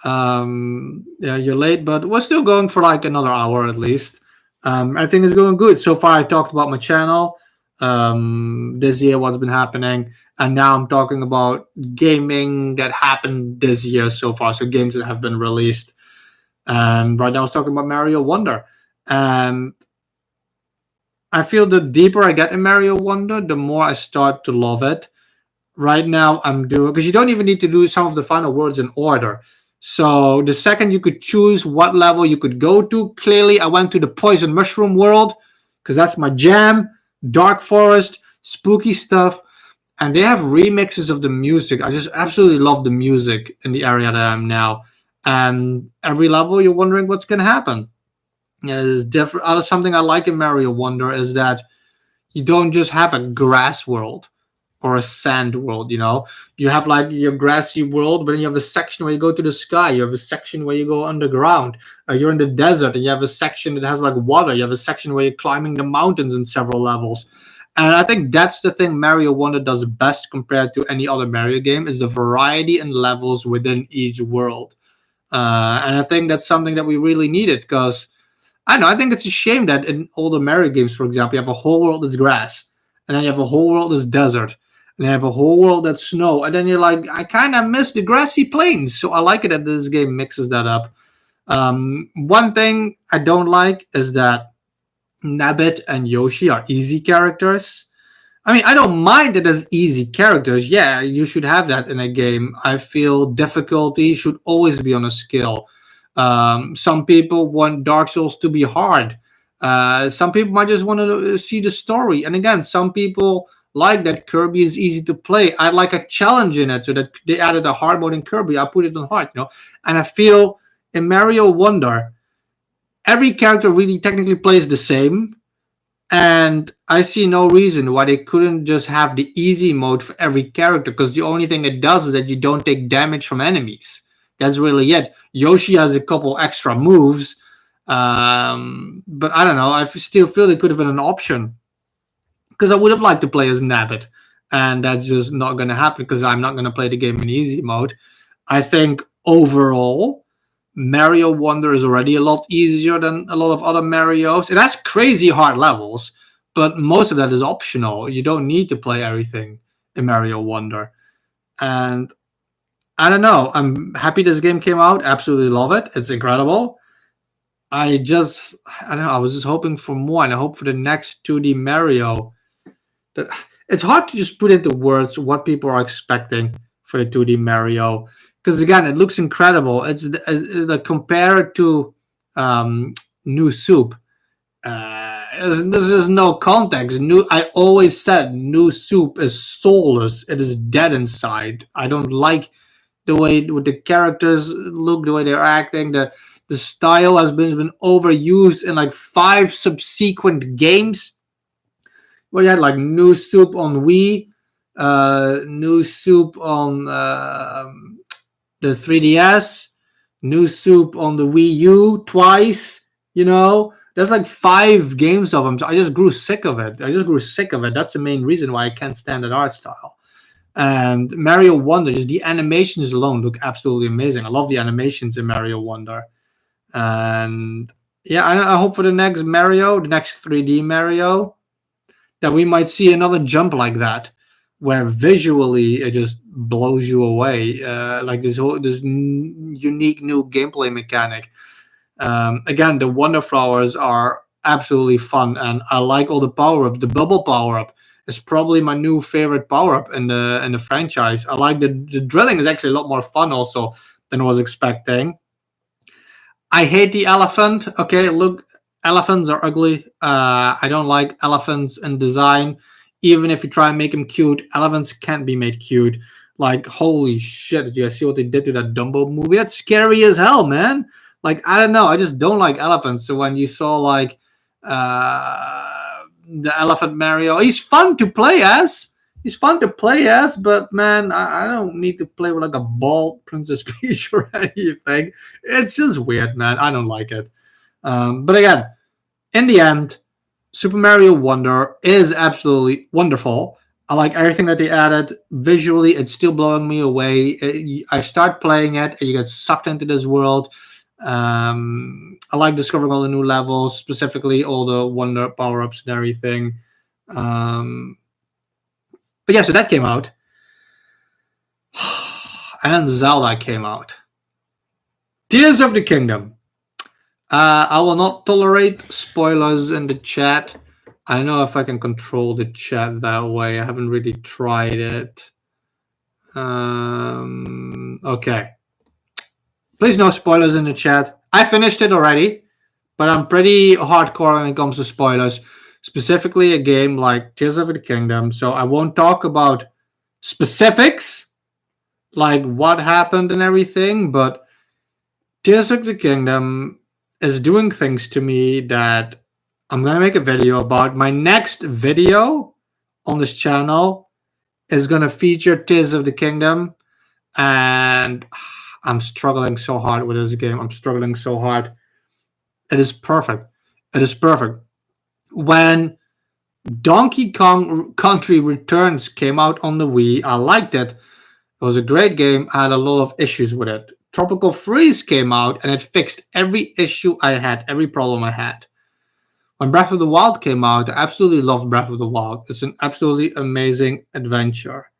Yeah, you're late, but we're still going for like another hour at least. Everything is going good so far. I talked about my channel, this year, what's been happening, and now I'm talking about gaming that happened this year so far. So games that have been released, and right now I was talking about Mario Wonder, and I feel the deeper I get in Mario Wonder, the more I start to love it. Right now I'm doing, because you don't even need to do some of the final words in order. So the second you could choose what level you could go to, clearly I went to the poison mushroom world because that's my jam. Dark forest, spooky stuff, and they have remixes of the music. I just absolutely love the music in the area that I'm now. And every level you're wondering what's going to happen. Yeah, it's different. Something I like in Mario Wonder is that you don't just have a grass world or a sand world. You have like your grassy world, but then you have a section where you go to the sky. You have a section where you go underground. You're in the desert, and you have a section that has like water. You have a section where you're climbing the mountains in several levels. And I think that's the thing Mario Wonder does best compared to any other Mario game, is the variety and levels within each world. And I think that's something that we really needed, because I don't know. I think it's a shame that in all the Mario games, for example, you have a whole world that's grass, and then you have a whole world that's desert, and you have a whole world that's snow, and then you're like, I kind of miss the grassy plains. So I like it that this game mixes that up. One thing I don't like is that Nabbit and Yoshi are easy characters. I mean, I don't mind it as easy characters. Yeah, you should have that in a game. I feel difficulty should always be on a skill. Some people want Dark Souls to be hard. Some people might just want to see the story. And again, some people like that Kirby is easy to play. I like a challenge in it, so that they added a hard mode in Kirby. I put it on hard. And I feel in Mario Wonder, every character really technically plays the same, and I see no reason why they couldn't just have the easy mode for every character, because the only thing it does is that you don't take damage from enemies. That's really it. Yoshi has a couple extra moves, but I don't know. I still feel it could have been an option, because I would have liked to play as Nabbit, and that's just not going to happen because I'm not going to play the game in easy mode. I think overall, Mario Wonder is already a lot easier than a lot of other Marios. It has crazy hard levels, but most of that is optional. You don't need to play everything in Mario Wonder. And I don't know. I'm happy this game came out. Absolutely love it. It's incredible. I don't know. I was just hoping for more, and I hope for the next 2D Mario. That it's hard to just put into words what people are expecting for the 2D Mario, because again, it looks incredible. It's like compared to New Soup. There's no context. I always said New Soup is soulless. It is dead inside. I don't like the way the characters look, the way they're acting. The style has been overused in like 5 subsequent games. Well, you had like New Soup on Wii, New Soup on the 3DS, New Soup on the Wii U twice. There's like 5 games of them. So I just grew sick of it. That's the main reason why I can't stand that art style. And Mario Wonder, just the animations alone look absolutely amazing. I love the animations in Mario Wonder. And yeah, I hope for the next Mario, the next 3D Mario, that we might see another jump like that, where visually it just blows you away, like this unique new gameplay mechanic. Again, the Wonder Flowers are absolutely fun, and I like all the power up. The bubble power up is probably my new favorite power up in the franchise. I like the drilling is actually a lot more fun also than I was expecting. I hate the elephant. Okay, look, elephants are ugly. I don't like elephants in design. Even if you try and make them cute, elephants can't be made cute. Like, holy shit, did you guys see what they did to that Dumbo movie? That's scary as hell, man. Like, I don't know. I just don't like elephants. So when you saw, like, the Elephant Mario, he's fun to play as. he's fun to play as, but man, I don't need to play with like a bald Princess Peach or anything. It's just weird, man. I don't like it. But again, in the end, Super Mario Wonder is absolutely wonderful. I like everything that they added. Visually, it's still blowing me away. I start playing it, and you get sucked into this world. I like discovering all the new levels, specifically all the Wonder power ups and everything. Um, but yeah, so that came out. And then Zelda came out. Tears of the Kingdom. I will not tolerate spoilers in the chat. I don't know if I can control the chat that way. I haven't really tried it. Okay. Please no spoilers in the chat. I finished it already, but I'm pretty hardcore when it comes to spoilers. Specifically a game like Tears of the Kingdom. So I won't talk about specifics, like what happened and everything, but Tears of the Kingdom is doing things to me that I'm gonna make a video about. My next video on this channel is gonna feature Tears of the Kingdom, and I'm struggling so hard with this game. I'm struggling so hard. It is perfect. It is perfect. When Donkey Kong Country Returns came out on the Wii, I liked it. It was a great game. I had a lot of issues with it. Tropical Freeze came out and it fixed every issue I had, every problem I had. When Breath of the Wild came out, I absolutely loved Breath of the Wild. It's an absolutely amazing adventure.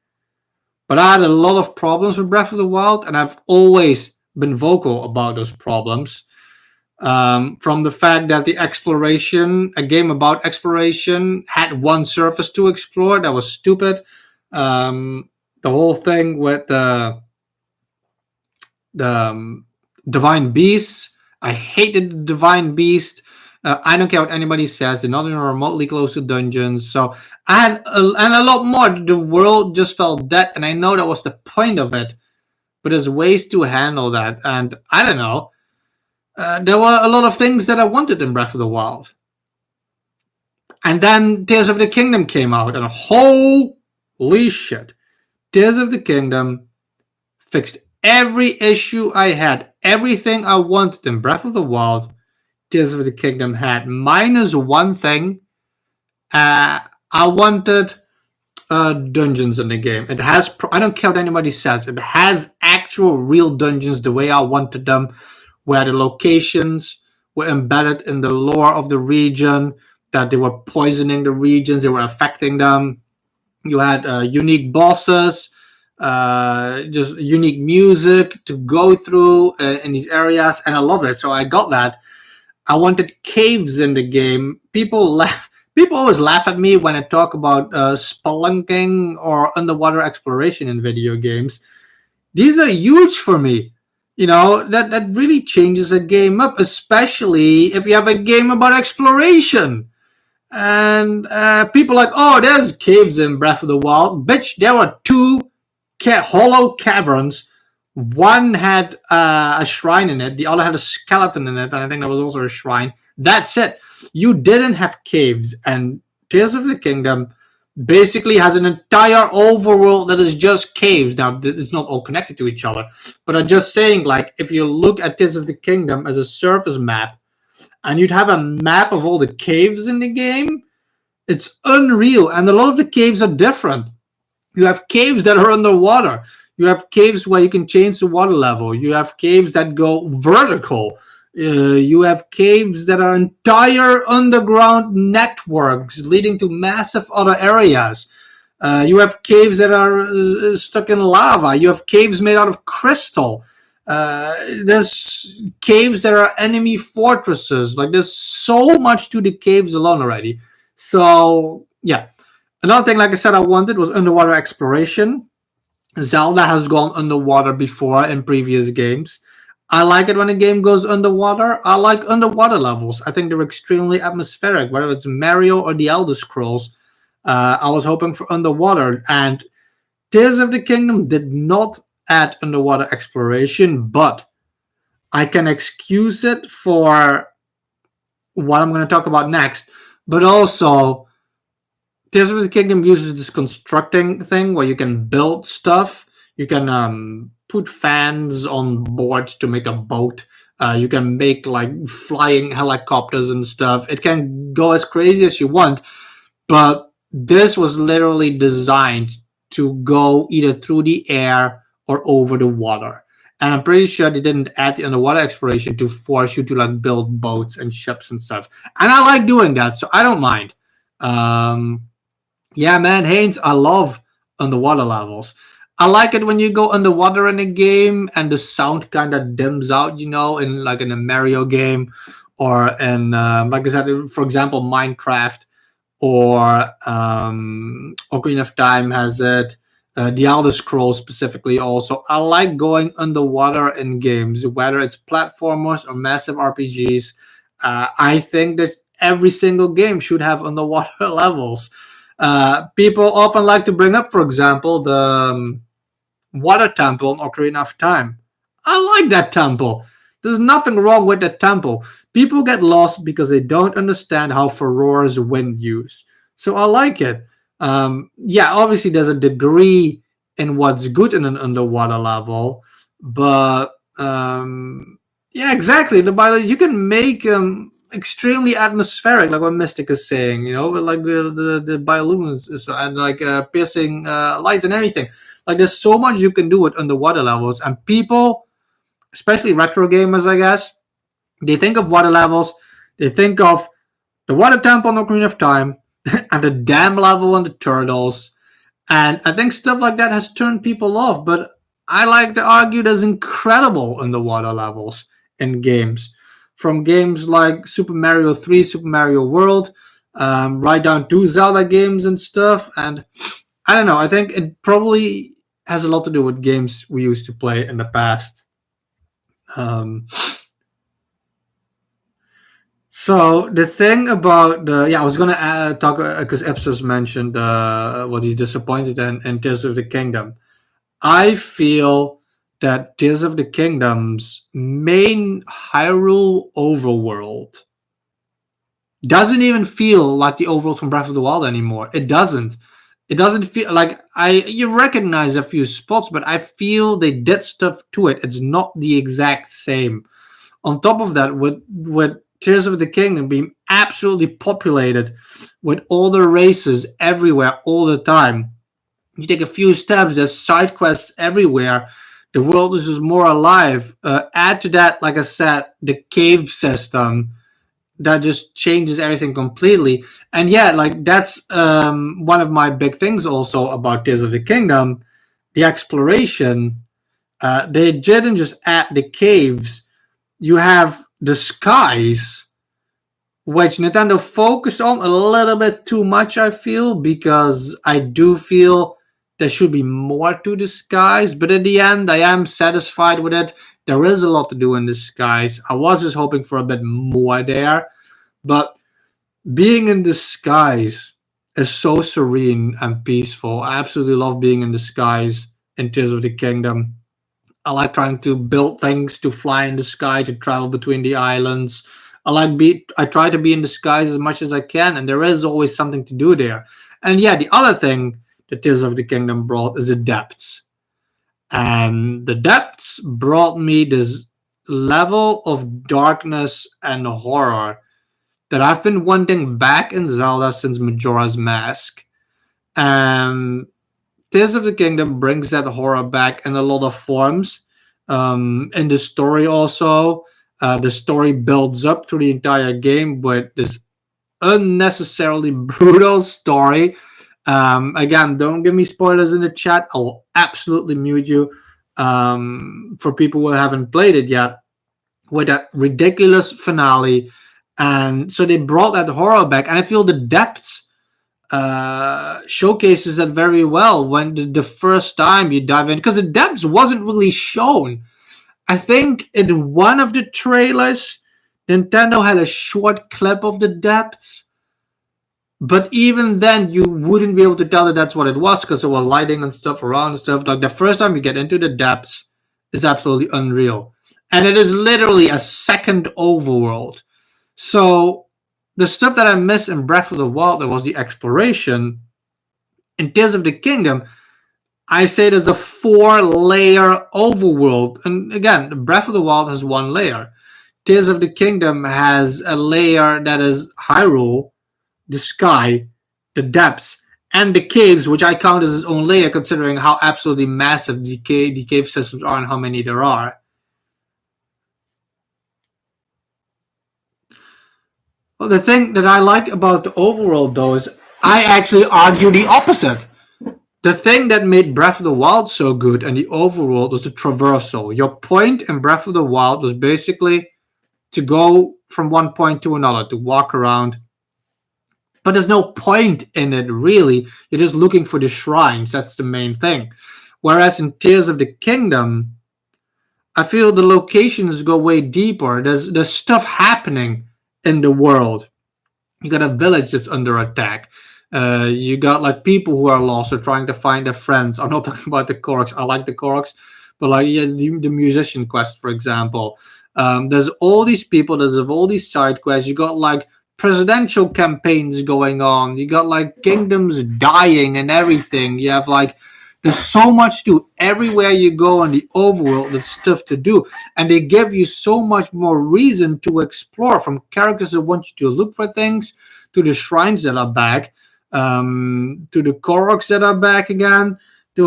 But I had a lot of problems with Breath of the Wild, and I've always been vocal about those problems. From the fact that the exploration, a game about exploration, had one surface to explore, that was stupid. The whole thing with the divine beasts, I hated the divine beast. I don't care what anybody says, they're not even remotely close to dungeons. So I had and a lot more. The world just felt dead, and I know that was the point of it, but there's ways to handle that. And I don't know, there were a lot of things that I wanted in Breath of the Wild. And then Tears of the Kingdom came out, and holy shit, Tears of the Kingdom fixed every issue I had. Everything I wanted in Breath of the Wild, Tears of the Kingdom had, minus one thing. I wanted dungeons in the game. It has, I don't care what anybody says, it has actual real dungeons the way I wanted them, where the locations were embedded in the lore of the region, that they were poisoning the regions, they were affecting them. You had unique bosses, just unique music to go through in these areas, and I love it. So I got that. I wanted caves in the game. People always laugh at me when I talk about spelunking or underwater exploration in video games. These are huge for me. You know, that really changes a game up, especially if you have a game about exploration. And people are like, oh, there's caves in Breath of the Wild. Bitch, there were two hollow caverns. One had a shrine in it. The other had a skeleton in it. And I think that was also a shrine. That's it. You didn't have caves. And Tears of the Kingdom basically has an entire overworld that is just caves. Now, it's not all connected to each other. But I'm just saying, like, if you look at Tears of the Kingdom as a surface map, and you'd have a map of all the caves in the game, it's unreal. And a lot of the caves are different. You have caves that are underwater. You have caves where you can change the water level. You have caves that go vertical. You have caves that are entire underground networks leading to massive other areas. You have caves that are stuck in lava. You have caves made out of crystal. There's caves that are enemy fortresses. Like, there's so much to the caves alone already. So yeah. Another thing, like I said, I wanted was underwater exploration. Zelda has gone underwater before in previous games. I like it when a game goes underwater. I like underwater levels. I think they're extremely atmospheric, whether it's Mario or the Elder Scrolls. I was hoping for underwater, and Tears of the Kingdom did not add underwater exploration, but I can excuse it for what I'm going to talk about next. But also, Tears of the Kingdom uses this constructing thing where you can build stuff. You can put fans on boards to make a boat. You can make like flying helicopters and stuff. It can go as crazy as you want, but this was literally designed to go either through the air or over the water. And I'm pretty sure they didn't add the underwater exploration to force you to like build boats and ships and stuff. And I like doing that, so I don't mind. Um, yeah, man, Haynes, I love underwater levels. I like it when you go underwater in a game and the sound kind of dims out, in like in a Mario game or in, like I said, for example, Minecraft or Ocarina of Time has it. The Elder Scrolls specifically also. I like going underwater in games, whether it's platformers or massive RPGs. I think that every single game should have underwater levels. People often like to bring up, for example, the water temple in Ocarina of Time. I like that temple. There's nothing wrong with that temple. People get lost because they don't understand how Farore's wind use. So I like it. Yeah, obviously there's a degree in what's good in an underwater level, but yeah, exactly. You can make extremely atmospheric, like what Mystic is saying. Like the bioluminescence and like piercing lights and everything. Like there's so much you can do with underwater levels, and people, especially retro gamers, I guess, they think of water levels. They think of the water temple on Ocarina of Time and the dam level on the turtles. And I think stuff like that has turned people off. But I like to argue there's incredible underwater levels in games. From games like Super Mario 3, Super Mario World, right down to Zelda games and stuff. And I don't know, I think it probably has a lot to do with games we used to play in the past. So the thing about I was gonna talk because Epsos mentioned what he's disappointed in Tears of the Kingdom. I feel that Tears of the Kingdom's main Hyrule overworld doesn't even feel like the overworld from Breath of the Wild anymore. It doesn't. It doesn't feel like you recognize a few spots, but I feel they did stuff to it. It's not the exact same. On top of that, with Tears of the Kingdom being absolutely populated with all the races everywhere all the time, you take a few steps, there's side quests everywhere. The world is just more alive. Add to that, like I said, the cave system that just changes everything completely. And yeah, like that's one of my big things also about Tears of the Kingdom, the exploration. They didn't just add the caves. You have the skies, which Nintendo focused on a little bit too much, I feel, because I do feel there should be more to the skies. But in the end, I am satisfied with it. There is a lot to do in the skies. I was just hoping for a bit more there. But being in the skies is so serene and peaceful. I absolutely love being in the skies in Tears of the Kingdom. I like trying to build things to fly in the sky, to travel between the islands. I try to be in the skies as much as I can, and there is always something to do there. And yeah, the other thing that Tears of the Kingdom brought is the depths. And the depths brought me this level of darkness and horror that I've been wanting back in Zelda since Majora's Mask. And Tears of the Kingdom brings that horror back in a lot of forms. In the story, also, the story builds up through the entire game with this unnecessarily brutal story. Again, don't give me spoilers in the chat. I will absolutely mute you for people who haven't played it yet. With that ridiculous finale. And so they brought that horror back. And I feel the depths showcases that very well when the first time you dive in, because the depths wasn't really shown. I think in one of the trailers, Nintendo had a short clip of the depths, but even then you wouldn't be able to tell that that's what it was because there was lighting and stuff around and stuff. Like the first time you get into the depths is absolutely unreal, and it is literally a second overworld. So the stuff that I missed in Breath of the Wild, that was the exploration. In Tears of the Kingdom, I say there's a 4-layer overworld. And again, Breath of the Wild has 1 layer. Tears of the Kingdom has a layer that is Hyrule, the sky, the depths, and the caves, which I count as its own layer, considering how absolutely massive the cave systems are and how many there are. Well, the thing that I like about the overworld, though, is I actually argue the opposite. The thing that made Breath of the Wild so good and the overworld was the traversal. Your point in Breath of the Wild was basically to go from one point to another, to walk around. But there's no point in it, really. You're just looking for the shrines. That's the main thing. Whereas in Tears of the Kingdom, I feel the locations go way deeper. There's stuff happening in the world. You got a village that's under attack. You got like people who are lost or trying to find their friends. I'm not talking about the Koroks. I like the Koroks, but like the musician quest, for example. There's all these people. There's all these side quests. You got like presidential campaigns going on. You got like kingdoms dying and everything. You have like there's so much to do. Everywhere you go in the overworld, there's stuff to do, and they give you so much more reason to explore. From characters that want you to look for things, to the shrines that are back, to the Koroks that are back again, to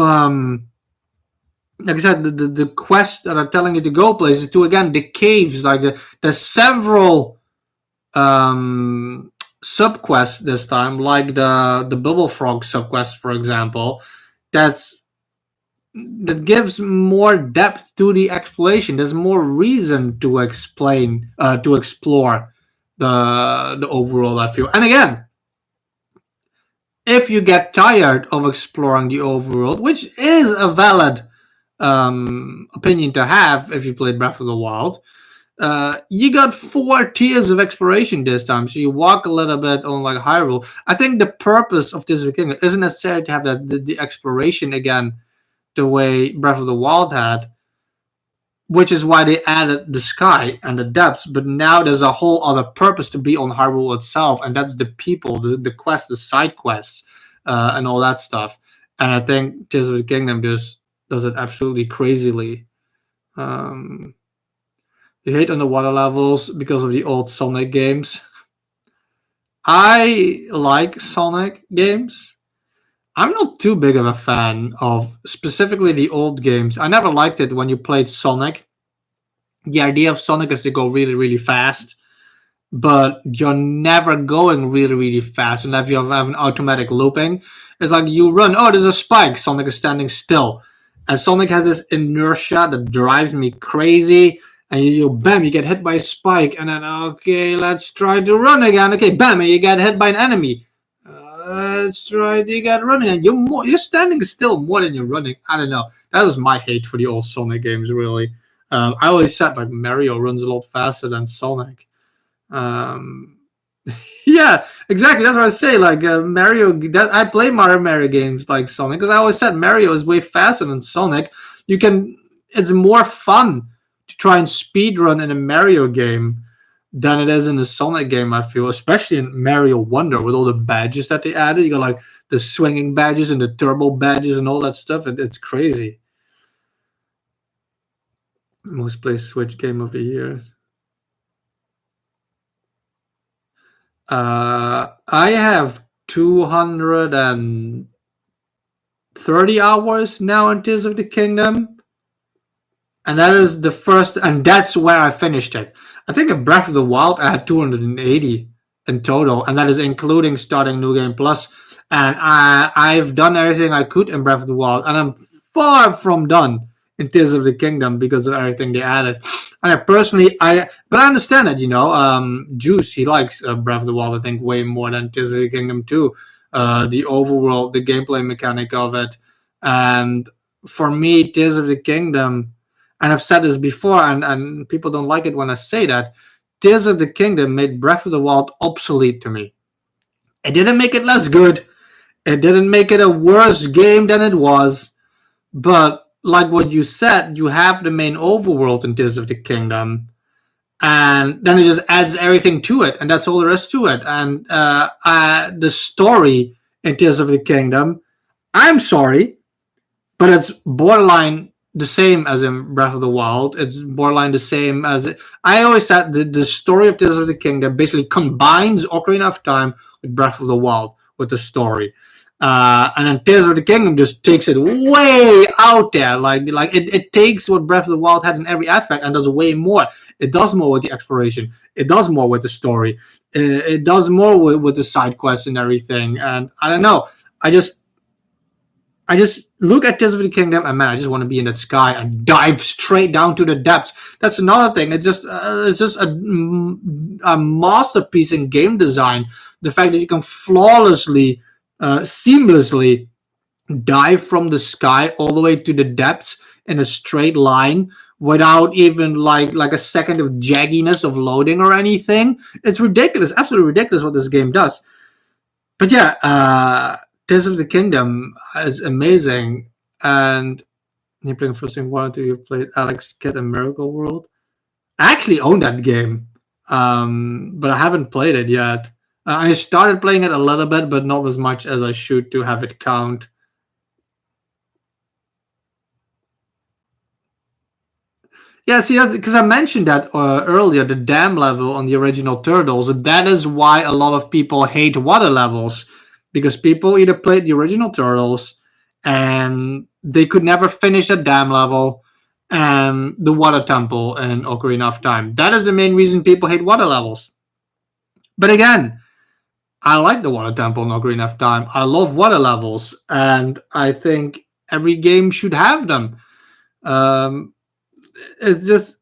like I said, the quests that are telling you to go places, to again the caves. Like there's several subquests this time, like the Bubble Frog subquest, for example. That gives more depth to the exploration. There's more reason to explain, to explore the overworld, I feel. And again, if you get tired of exploring the overworld, which is a valid opinion to have if you played Breath of the Wild, you got 4 tiers of exploration this time, so you walk a little bit on like Hyrule. I think the purpose of Tears of the Kingdom isn't necessarily to have the exploration again the way Breath of the Wild had, which is why they added the sky and the depths. But now there's a whole other purpose to be on Hyrule itself, and that's the people, the quests, the side quests, and all that stuff. And I think Tears of the Kingdom just does it absolutely crazily. You hate underwater levels because of the old Sonic games. I like Sonic games. I'm not too big of a fan of specifically the old games. I never liked it when you played Sonic. The idea of Sonic is to go really, really fast, but you're never going really, really fast unless you have an automatic looping. It's like you run, oh, there's a spike, Sonic is standing still. And Sonic has this inertia that drives me crazy. And you bam, you get hit by a spike, and then okay, let's try to run again. Okay, bam, and you get hit by an enemy. Let's try to get running, and you're standing still more than you're running. I don't know. That was my hate for the old Sonic games, really. I always said like Mario runs a lot faster than Sonic. Yeah, exactly. That's what I say. Like Mario, I play Mario games like Sonic because I always said Mario is way faster than Sonic. It's more fun to try and speed run in a Mario game than it is in a Sonic game, I feel, especially in Mario Wonder with all the badges that they added. You got like the swinging badges and the turbo badges and all that stuff. It's crazy. Most played Switch game of the year. I have 230 hours now in Tears of the Kingdom. And that is the first, and that's where I finished it. I think in Breath of the Wild, I had 280 in total, and that is including starting New Game Plus. And I've done everything I could in Breath of the Wild, and I'm far from done in Tears of the Kingdom because of everything they added. And but I understand it, Juice, he likes Breath of the Wild, I think, way more than Tears of the Kingdom too. The overworld, the gameplay mechanic of it. And for me, Tears of the Kingdom, and I've said this before, and people don't like it when I say that, Tears of the Kingdom made Breath of the Wild obsolete to me. It didn't make it less good. It didn't make it a worse game than it was. But like what you said, you have the main overworld in Tears of the Kingdom. and then it just adds everything to it, and that's all there is to it. And the story in Tears of the Kingdom, I'm sorry, but it's borderline the same as in Breath of the Wild. It's borderline the same as I always said. The story of Tears of the Kingdom basically combines Ocarina of Time with Breath of the Wild with the story. And then Tears of the Kingdom just takes it way out there. Like it takes what Breath of the Wild had in every aspect and does way more. It does more with the exploration. It does more with the story. It does more with the side quests and everything. And I don't know. I just look at Tears of the Kingdom and man, I just want to be in that sky and dive straight down to the depths. That's another thing. It's just a masterpiece in game design. The fact that you can flawlessly, seamlessly dive from the sky all the way to the depths in a straight line without even like a second of jagginess of loading or anything. It's ridiculous, absolutely ridiculous what this game does. But yeah, Tears of the Kingdom is amazing. And you're playing first thing, why do you play Alex Kidd and Miracle World? I actually own that game, but I haven't played it yet. I started playing it a little bit, but not as much as I should to have it count. Yeah, see, because I mentioned that earlier, the dam level on the original Turtles. That is why a lot of people hate water levels, because people either played the original Turtles and they could never finish a dam level and the water temple in Ocarina of Time. That is the main reason people hate water levels. But again, I like the water temple in Ocarina of Time. I love water levels, and I think every game should have them. Um, it's just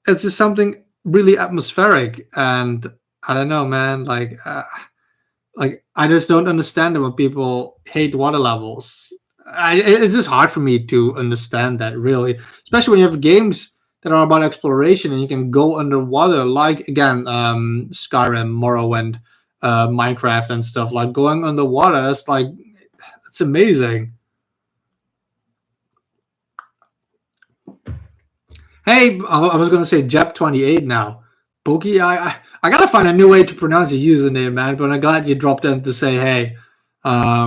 something really atmospheric, and I don't know, man. Like I just don't understand when people hate water levels. It's just hard for me to understand that, really, especially when you have games that are about exploration and you can go underwater, like again, Skyrim, Morrowind, Minecraft, and stuff. Like going underwater, it's amazing. Hey, I was gonna say Jep28 now. Pokey, I gotta find a new way to pronounce your username, man. But I'm glad you dropped in to say hey. I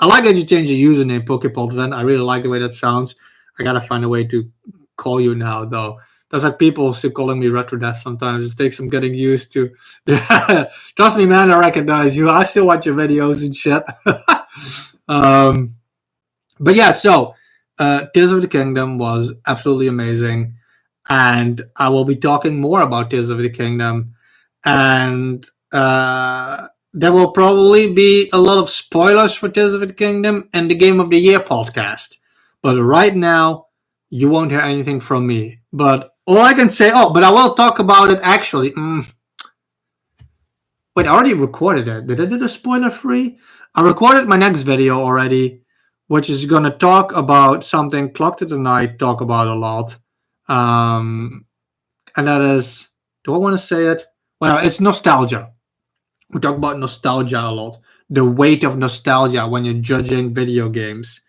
like that you changed your username, Pokepolden. I really like the way that sounds. I gotta find a way to call you now, though. There's like people still calling me Retrodeath sometimes. It takes some getting used to. Trust me, man, I recognize you. I still watch your videos and shit. But yeah, so Tears of the Kingdom was absolutely amazing. And I will be talking more about Tears of the Kingdom. And there will probably be a lot of spoilers for Tears of the Kingdom in the Game of the Year podcast. But right now, you won't hear anything from me. But all I can say, but I will talk about it actually. Wait, I already recorded it. Did I do the spoiler free? I recorded my next video already, which is going to talk about something Clock to the Night talk about a lot. And that is, do I want to say it? Well, it's nostalgia. We talk about nostalgia a lot. The weight of nostalgia when you're judging video games.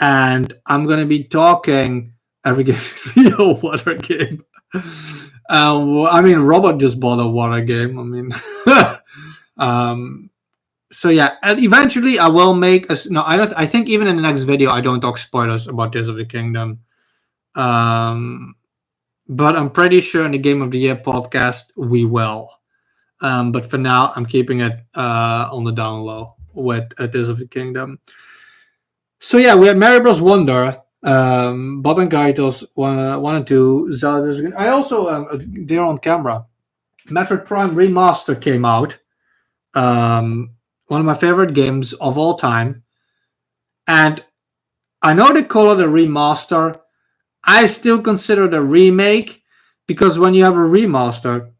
And I'm going to be talking every video water game. I mean, Robert just bought a water game. I mean, so yeah, and eventually I will make a, no. I think even in the next video I don't talk spoilers about Tears of the Kingdom. But I'm pretty sure in the Game of the Year podcast we will. But for now, I'm keeping it on the down low with Tears of the Kingdom. So yeah, we had Mario Bros. Wonder, Button Kaitos 1 and 2, Zelda. I also, they're on camera. Metroid Prime Remaster came out. One of my favorite games of all time. And I know they call it a remaster. I still consider it a remake because when you have a remaster,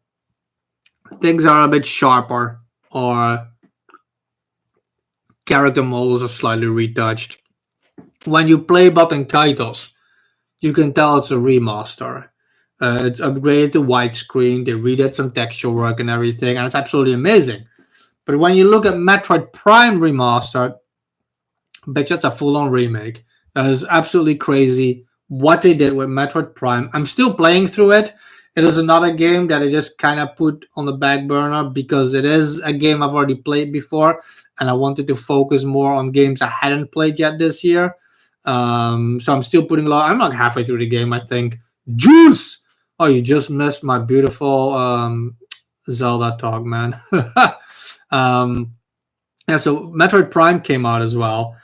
things are a bit sharper or character models are slightly retouched. When you play Button Kaitos, you can tell it's a remaster. It's upgraded to widescreen. They redid some texture work and everything, and it's absolutely amazing. But when you look at Metroid Prime Remastered, bitch, that's a full-on remake. That is absolutely crazy what they did with Metroid Prime. I'm still playing through it. It is another game that I just kind of put on the back burner because it is a game I've already played before, and I wanted to focus more on games I hadn't played yet this year. So I'm still putting a lot. I'm like halfway through the game, I think. Juice. Oh, you just missed my beautiful Zelda talk, man. um, yeah, so Metroid Prime came out as well,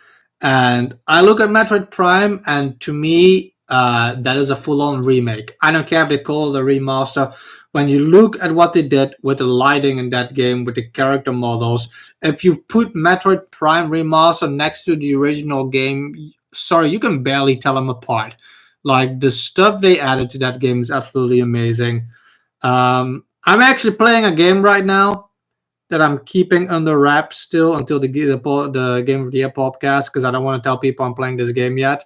and I look at Metroid Prime, and to me, that is a full-on remake. I don't care if they call it a remaster. When you look at what they did with the lighting in that game, with the character models, if you put Metroid Prime Remaster next to the original game, sorry, you can barely tell them apart. Like the stuff they added to that game is absolutely amazing. I'm actually playing a game right now that I'm keeping under wraps still until the Game of the Year podcast because I don't want to tell people I'm playing this game yet.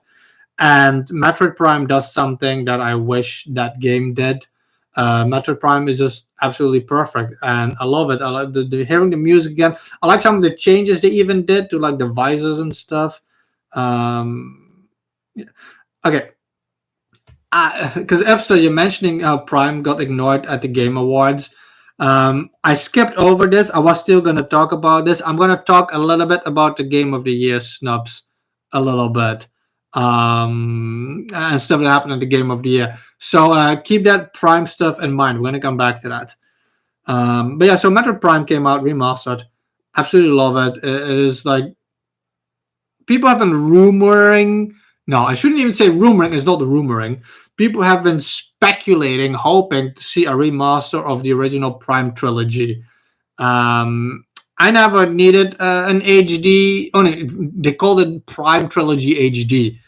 And Metroid Prime does something that I wish that game did. Metroid Prime is just absolutely perfect, and I love it. I like hearing the music again. I like some of the changes they even did to like the visors and stuff. Yeah. Okay, because episode you're mentioning how Prime got ignored at the Game Awards. I skipped over this. I was still going to talk about this. I'm going to talk a little bit about the Game of the Year snubs a little bit and stuff that happened in the Game of the Year. So keep that Prime stuff in mind. We're going to come back to that. But yeah, so Metroid Prime came out remastered. Absolutely love it. It is like people have been rumoring. No, I shouldn't even say rumoring. It's not the rumoring. People have been speculating, hoping to see a remaster of the original Prime trilogy. I never needed an HD. Only they called it Prime Trilogy HD.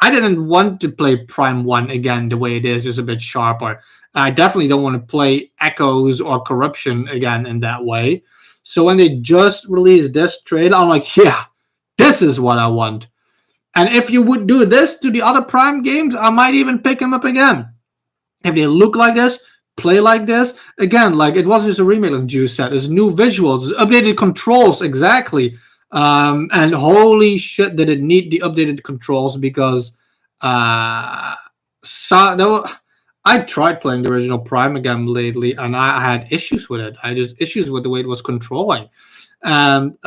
I didn't want to play Prime 1 again the way it is, just a bit sharper. I definitely don't want to play Echoes or Corruption again in that way. So when they just released this trailer, I'm like, yeah, this is what I want. And if you would do this to the other Prime games, I might even pick them up again. If they look like this, play like this, again, like it wasn't just a remake like Juice said. There's new visuals, updated controls, exactly. And holy shit, did it need the updated controls because I tried playing the original Prime again lately, and I had issues with it. I just issues with the way it was controlling, and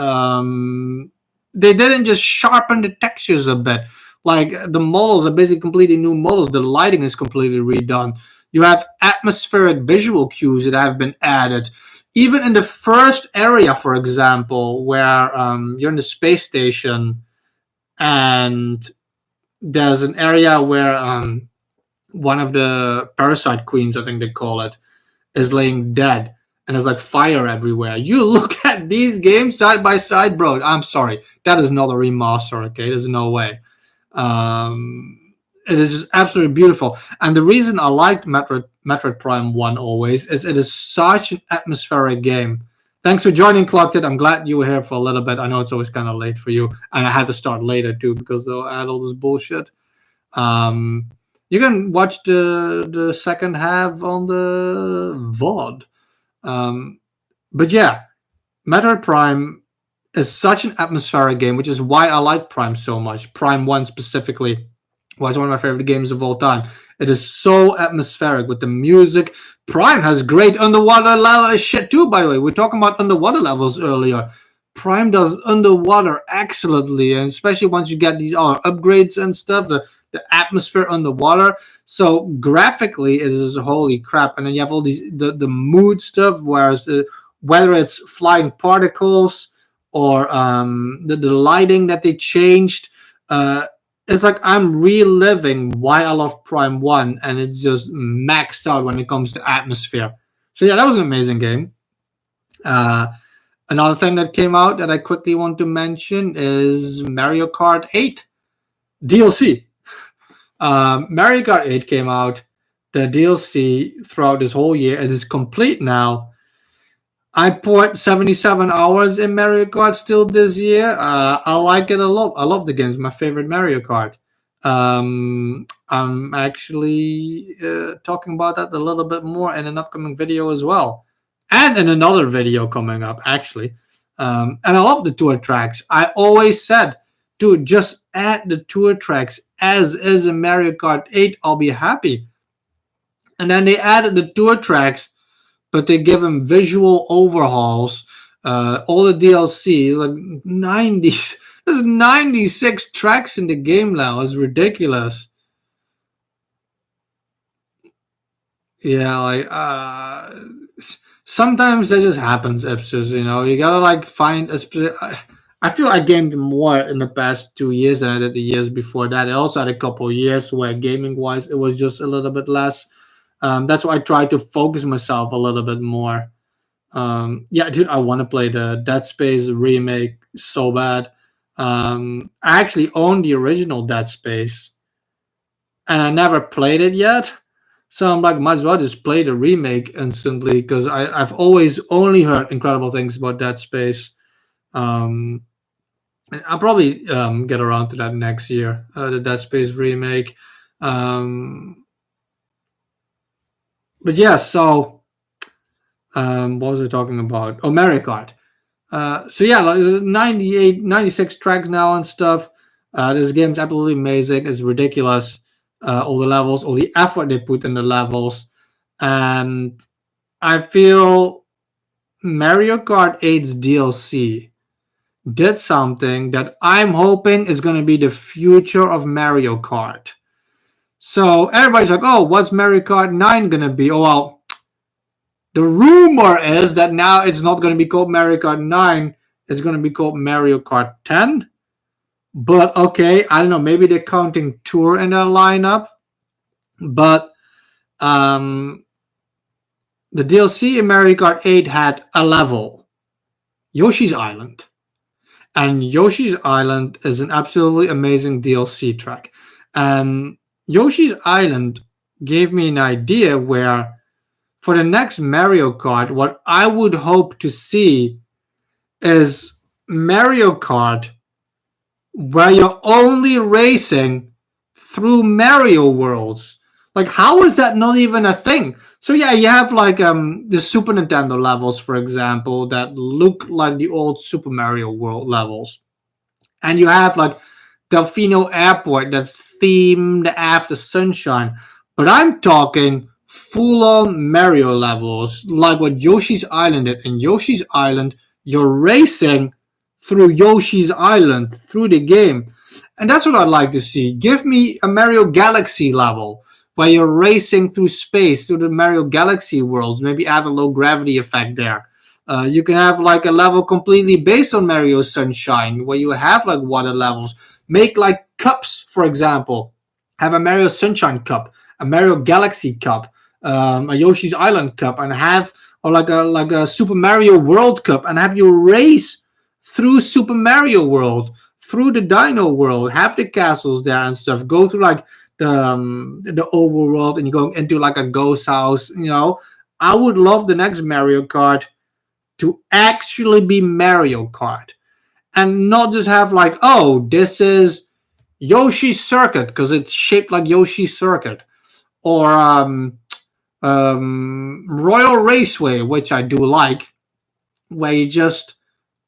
they didn't just sharpen the textures a bit. Like the models are basically completely new models. The lighting is completely redone. You have atmospheric visual cues that have been added. Even in the first area, for example, where you're in the space station and there's an area where one of the parasite queens, I think they call it, is laying dead. And there's like fire everywhere. You look at these games side by side, bro. I'm sorry. That is not a remaster, okay? There's no way. It is just absolutely beautiful. And the reason I liked Metroid Prime 1 always is it is such an atmospheric game. Thanks for joining, Clocked. I'm glad you were here for a little bit. I know it's always kind of late for you. And I had to start later, too, because I had all this bullshit. You can watch the second half on the VOD. But yeah, Metroid Prime is such an atmospheric game, which is why I like Prime so much. Prime 1 specifically was one of my favorite games of all time. It is so atmospheric with the music. Prime has great underwater level shit too, by the way. We were talking about underwater levels earlier. Prime does underwater excellently, and especially once you get these other upgrades and stuff, the atmosphere underwater. So graphically, it is holy crap. And then you have all these the mood stuff, whereas whether it's flying particles or the lighting that they changed, it's like I'm reliving why I love Prime 1, and it's just maxed out when it comes to atmosphere. So yeah, that was an amazing game. Another thing that came out that I quickly want to mention is Mario Kart 8 DLC. Mario Kart 8 came out, the DLC throughout this whole year. It is complete now. I put 77 hours in Mario Kart still this year. I like it a lot. I love the game. It's my favorite Mario Kart. I'm actually talking about that a little bit more in an upcoming video as well. And in another video coming up, actually. And I love the tour tracks. I always said, dude, just add the tour tracks as is in Mario Kart 8. I'll be happy. And then they added the tour tracks, but they give them visual overhauls. All the DLC, like 90, there's 96 tracks in the game now. It's ridiculous. Yeah, like sometimes that just happens, Ipsos. You gotta like find a. I feel I gamed more in the past 2 years than I did the years before that. I also had a couple of years where gaming wise it was just a little bit less. That's why I try to focus myself a little bit more. Yeah, dude, I want to play the Dead Space remake so bad. I actually own the original Dead Space, and I never played it yet. So I'm like, might as well just play the remake instantly because I've always only heard incredible things about Dead Space. Um, I'll probably get around to that next year, the Dead Space remake. But yeah, so what was I talking about? Oh, Mario Kart. So yeah, like 98, 96 tracks now and stuff. This game's absolutely amazing. It's ridiculous. All the levels, all the effort they put in the levels. And I feel Mario Kart 8's DLC did something that I'm hoping is going to be the future of Mario Kart. So everybody's like, oh, what's Mario Kart 9 going to be? Oh, well, the rumor is that now it's not going to be called Mario Kart 9. It's going to be called Mario Kart 10. But okay, I don't know. Maybe they're counting Tour in their lineup. But the DLC in Mario Kart 8 had a level, Yoshi's Island. And Yoshi's Island is an absolutely amazing DLC track. Yoshi's Island gave me an idea where for the next Mario Kart, what I would hope to see is Mario Kart where you're only racing through Mario worlds. Like, how is that not even a thing? So yeah, you have like the Super Nintendo levels, for example, that look like the old Super Mario World levels. And you have like Delfino Airport that's themed after Sunshine. But I'm talking full-on Mario levels, like what Yoshi's Island did. In Yoshi's Island, you're racing through Yoshi's Island, through the game. And that's what I'd like to see. Give me a Mario Galaxy level where you're racing through space, through the Mario Galaxy worlds. Maybe add a low gravity effect there. You can have like a level completely based on Mario Sunshine where you have like water levels. Make like cups, for example. Have a Mario Sunshine cup, a Mario Galaxy cup, a Yoshi's Island cup, and have or like a Super Mario World cup, and have you race through Super Mario World, through the Dino World, have the castles there and stuff. Go through like the overworld, and you go into like a ghost house. I would love the next Mario Kart to actually be Mario Kart and not just have like, oh, this is Yoshi's Circuit because it's shaped like Yoshi's Circuit, or Royal Raceway, which I do like, where you just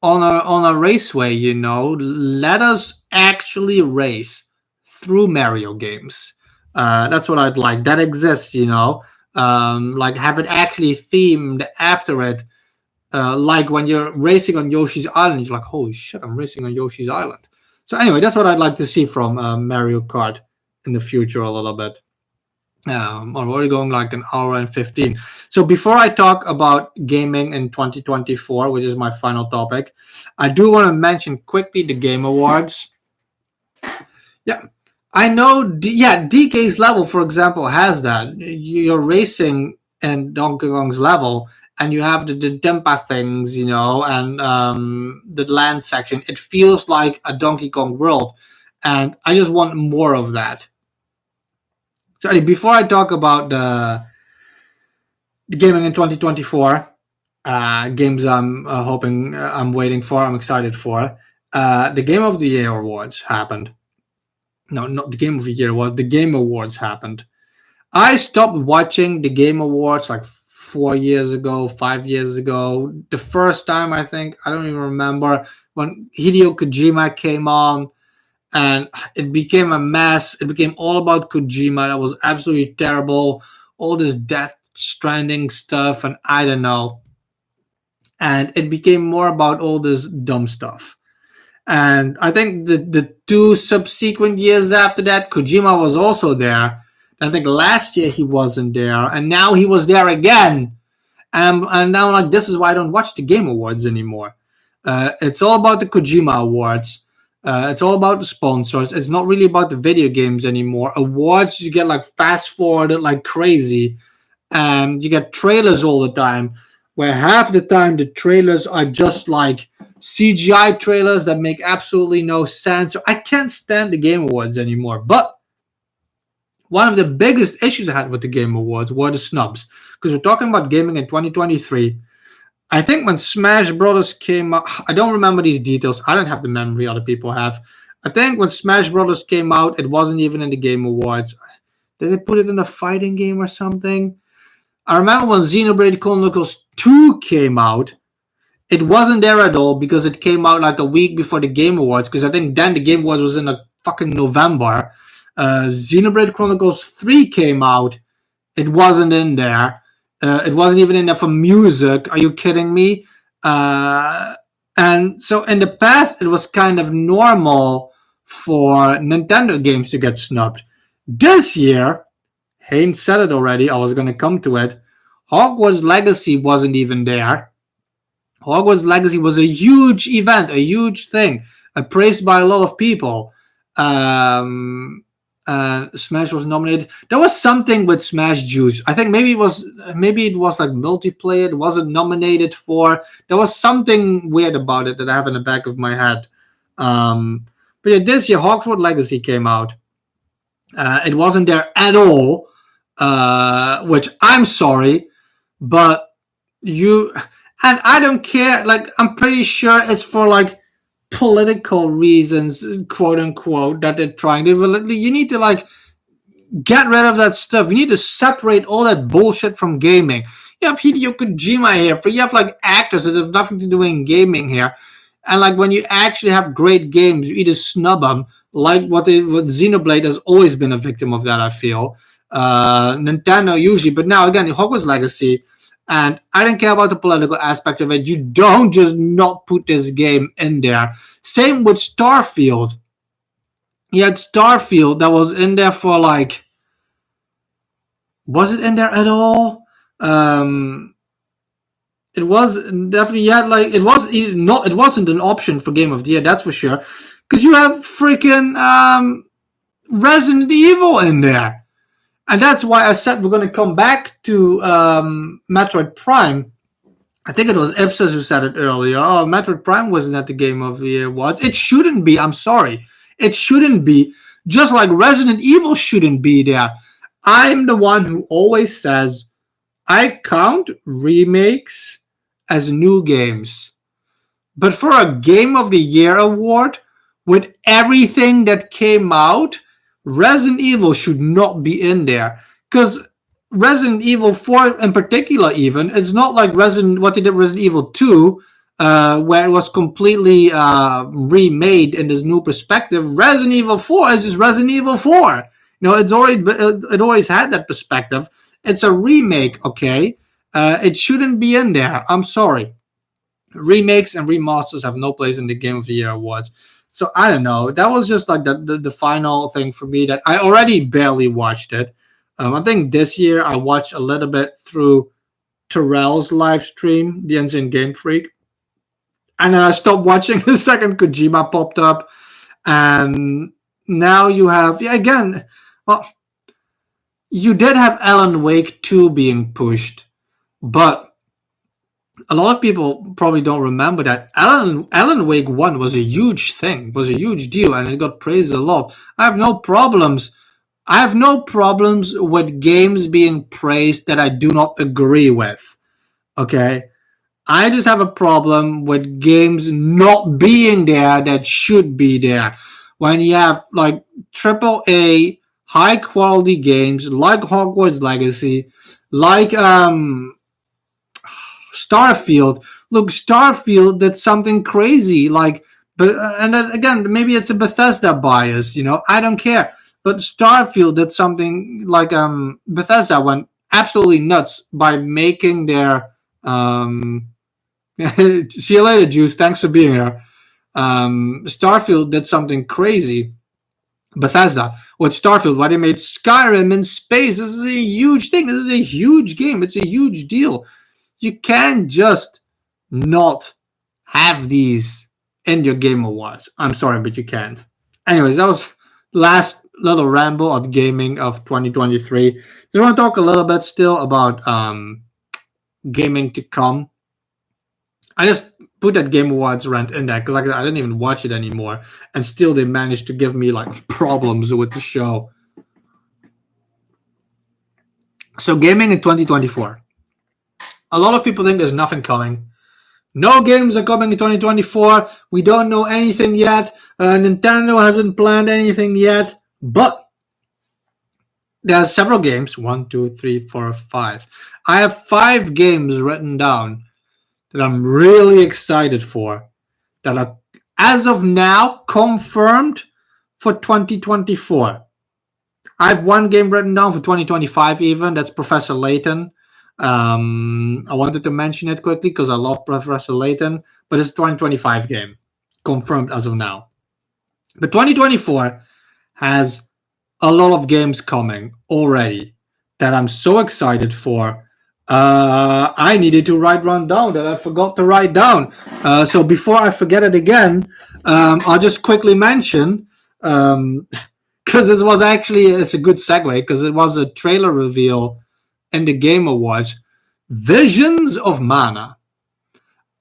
on a raceway, let us actually race through Mario games. That's what I'd like. That exists, like have it actually themed after it. Like when you're racing on Yoshi's Island, you're like, holy shit, I'm racing on Yoshi's Island. So anyway, that's what I'd like to see from Mario Kart in the future a little bit. I'm already going like an hour and 15. So before I talk about gaming in 2024, which is my final topic, I do want to mention quickly the Game Awards. Yeah, I know. DK's level, for example, has that. You're racing in Donkey Kong's level, and you have the Dempa things, and the land section. It feels like a Donkey Kong world, and I just want more of that. So anyway, before I talk about the gaming in 2024, games I'm hoping, I'm waiting for, I'm excited for, the Game of the Year awards happened. No, not the Game of the Year award. The Game Awards happened. I stopped watching the Game Awards like 4 years ago, 5 years ago. The first time, I think, I don't even remember, when Hideo Kojima came on, and it became a mess. It became all about Kojima. That was absolutely terrible. all this Death Stranding stuff, and I don't know. And it became more about all this dumb stuff. And I think the two subsequent years after that, Kojima was also there. I think last year he wasn't there, and now he was there again. And now, like, this is why I don't watch the Game Awards anymore. It's all about the Kojima Awards. It's all about the sponsors. It's not really about the video games anymore. Awards, you get like fast forwarded like crazy, and you get trailers all the time. Where half the time the trailers are just like CGI trailers that make absolutely no sense. So I can't stand the Game Awards anymore. But one of the biggest issues I had with the Game Awards were the snubs. Because we're talking about gaming in 2023. I think when Smash Brothers came out, I don't remember these details. I don't have the memory other people have. I think when Smash Brothers came out, it wasn't even in the Game Awards. Did they put it in a fighting game or something? I remember when Xenoblade Chronicles 2 came out, it wasn't there at all because it came out like a week before the Game Awards, because I think then the Game Awards was in like fucking November. Xenoblade Chronicles 3 came out, it wasn't in there. It wasn't even in there for music. Are you kidding me? And so in the past, it was kind of normal for Nintendo games to get snubbed. This year, Haynes said it already, I was going to come to it. Hogwarts Legacy wasn't even there. Hogwarts Legacy was a huge event, a huge thing, praised by a lot of people. Smash was nominated. There was something with Smash Juice. I think maybe it was like multiplayer. It wasn't nominated for. There was something weird about it that I have in the back of my head. But yeah, this year Hogwarts Legacy came out. It wasn't there at all, which I'm sorry, but and I don't care. Like, I'm pretty sure it's for like political reasons, quote unquote, that they're trying to. You need to like get rid of that stuff. You need to separate all that bullshit from gaming. You have Hideo Kojima here. You have like actors that have nothing to do in gaming here. And like when you actually have great games, you either snub them, like what Xenoblade has always been a victim of that, I feel. Nintendo usually, but now again, Hogwarts Legacy, and I don't care about the political aspect of it. You don't just not put this game in there. Same with Starfield. You had Starfield that was in there for like, was it in there at all? It was definitely, yeah, like it wasn't an option for Game of the Year, that's for sure. Because you have freaking Resident Evil in there. And that's why I said we're going to come back to Metroid Prime. I think it was Ipsos who said it earlier. Oh, Metroid Prime wasn't at the Game of the Year awards. It shouldn't be. I'm sorry. It shouldn't be. Just like Resident Evil shouldn't be there. I'm the one who always says I count remakes as new games. But for a Game of the Year award, with everything that came out, Resident Evil should not be in there. Because Resident Evil 4 in particular, even, it's not like what they did Resident Evil 2, where it was completely remade in this new perspective. Resident Evil 4 is just Resident Evil 4. You know, it always had that perspective. It's a remake, okay? It shouldn't be in there. I'm sorry. Remakes and remasters have no place in the Game of the Year awards. So I don't know. That was just like the final thing for me, that I already barely watched it. I think this year I watched a little bit through Terrell's live stream, The Insane Game Freak. And then I stopped watching the second Kojima popped up. And now you have, you did have Alan Wake 2 being pushed. But a lot of people probably don't remember that Alan Wake 1 was a huge thing, was a huge deal, and it got praised a lot. I have no problems with games being praised that I do not agree with. Okay? I just have a problem with games not being there that should be there. When you have like AAA high quality games like Hogwarts Legacy, like Starfield. Look, Starfield did something crazy, like, but and then again, maybe it's a Bethesda bias, you know. I don't care, but Starfield did something like Bethesda went absolutely nuts by making their see you later, Juice. Thanks for being here. Starfield did something crazy. Bethesda with Starfield, why they made Skyrim in space. This is a huge thing. This is a huge game. It's a huge deal. You can't just not have these in your Game Awards. I'm sorry, but you can't. Anyways, that was last little ramble on gaming of 2023. Just want to talk a little bit still about gaming to come. I just put that Game Awards rant in there because I didn't even watch it anymore, and still they managed to give me like problems with the show. So gaming in 2024. A lot of people think there's nothing coming. No games are coming in 2024. We don't know anything yet. Nintendo hasn't planned anything yet, but there are several games. 1, 2, 3, 4, 5. I have 5 games written down that I'm really excited for, that are, as of now, confirmed for 2024. I have 1 game written down for 2025 even. That's Professor Layton. I wanted to mention it quickly because I love Professor Layton, but it's a 2025 game, confirmed as of now. But 2024 has a lot of games coming already that I'm so excited for. I needed to write one down that I forgot to write down. So before I forget it again, I'll just quickly mention, because this was actually, it's a good segue, because it was a trailer reveal in the Game Awards, Visions of Mana.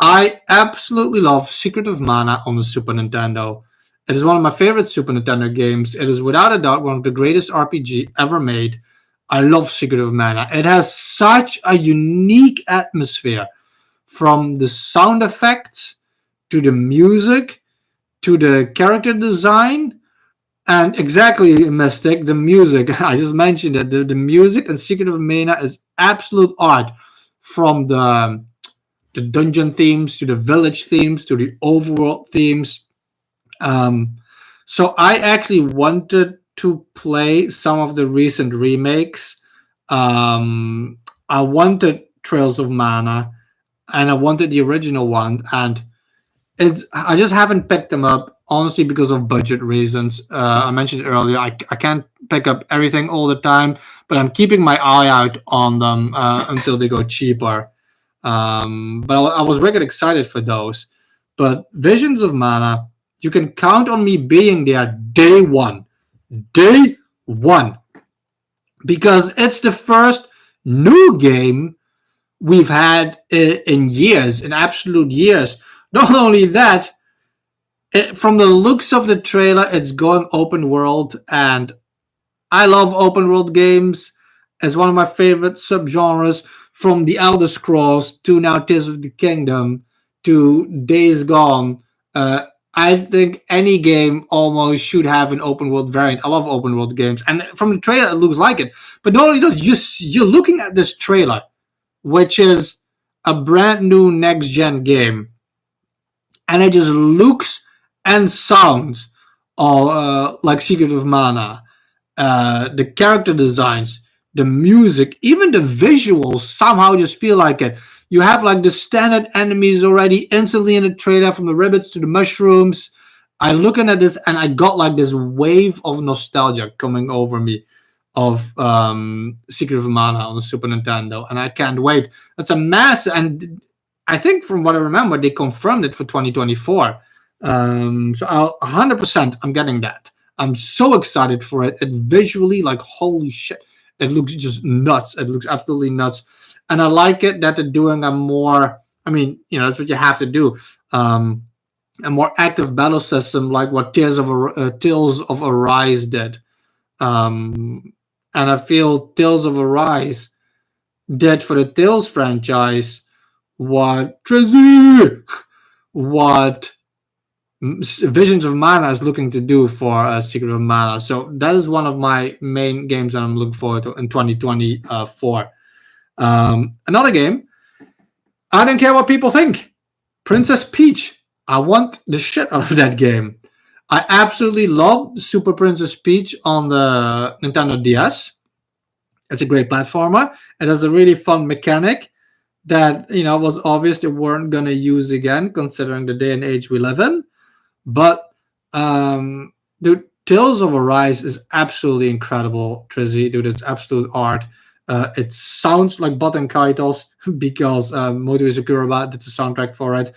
I absolutely love Secret of Mana on the Super Nintendo. It is one of my favorite Super Nintendo games. It is without a doubt one of the greatest RPG ever made. I love Secret of Mana. It has such a unique atmosphere, from the sound effects to the music to the character design. And exactly, Mystic, the music. I just mentioned it. The music in Secret of Mana is absolute art, from the dungeon themes to the village themes to the overworld themes. So I actually wanted to play some of the recent remakes. I wanted Trails of Mana, and I wanted the original one, and I just haven't picked them up, honestly, because of budget reasons. I mentioned earlier, I can't pick up everything all the time, but I'm keeping my eye out on them until they go cheaper. But I was really excited for those. But Visions of Mana, you can count on me being there day one. Day one. Because it's the first new game we've had in years, in absolute years. Not only that, from the looks of the trailer, it's going open world, and I love open world games. It's one of my favorite subgenres, from the Elder Scrolls to now Tears of the Kingdom to Days Gone. I think any game almost should have an open world variant. I love open world games, and from the trailer it looks like it. But not only does, you're looking at this trailer, which is a brand new next gen game, and it just looks and sounds all like Secret of Mana. The character designs, the music, even the visuals somehow just feel like it. You have like the standard enemies already instantly in the trailer, from the rabbits to the mushrooms. I looking at this and I got like this wave of nostalgia coming over me of Secret of Mana on the Super Nintendo, and I can't wait. It's a mess, and I think from what I remember, they confirmed it for 2024. So 100% I'm getting that. I'm so excited for it. It visually, like, holy shit, it looks just nuts. It looks absolutely nuts. And I like it that they're doing a more, I mean, that's what you have to do. A more active battle system, like what Tales of Arise did. And I feel Tales of Arise did for the Tales franchise what Visions of Mana is looking to do for Secret of Mana. So that is one of my main games that I'm looking forward to in 2024. Another game, I don't care what people think. Princess Peach. I want the shit out of that game. I absolutely love Super Princess Peach on the Nintendo DS. It's a great platformer. It has a really fun mechanic that was obvious they weren't gonna use again, considering the day and age we live in. But dude, Tales of Arise is absolutely incredible, Trizzy. Dude, it's absolute art. It sounds like Button Kaitos because Motoe Sakuraba did the soundtrack for it.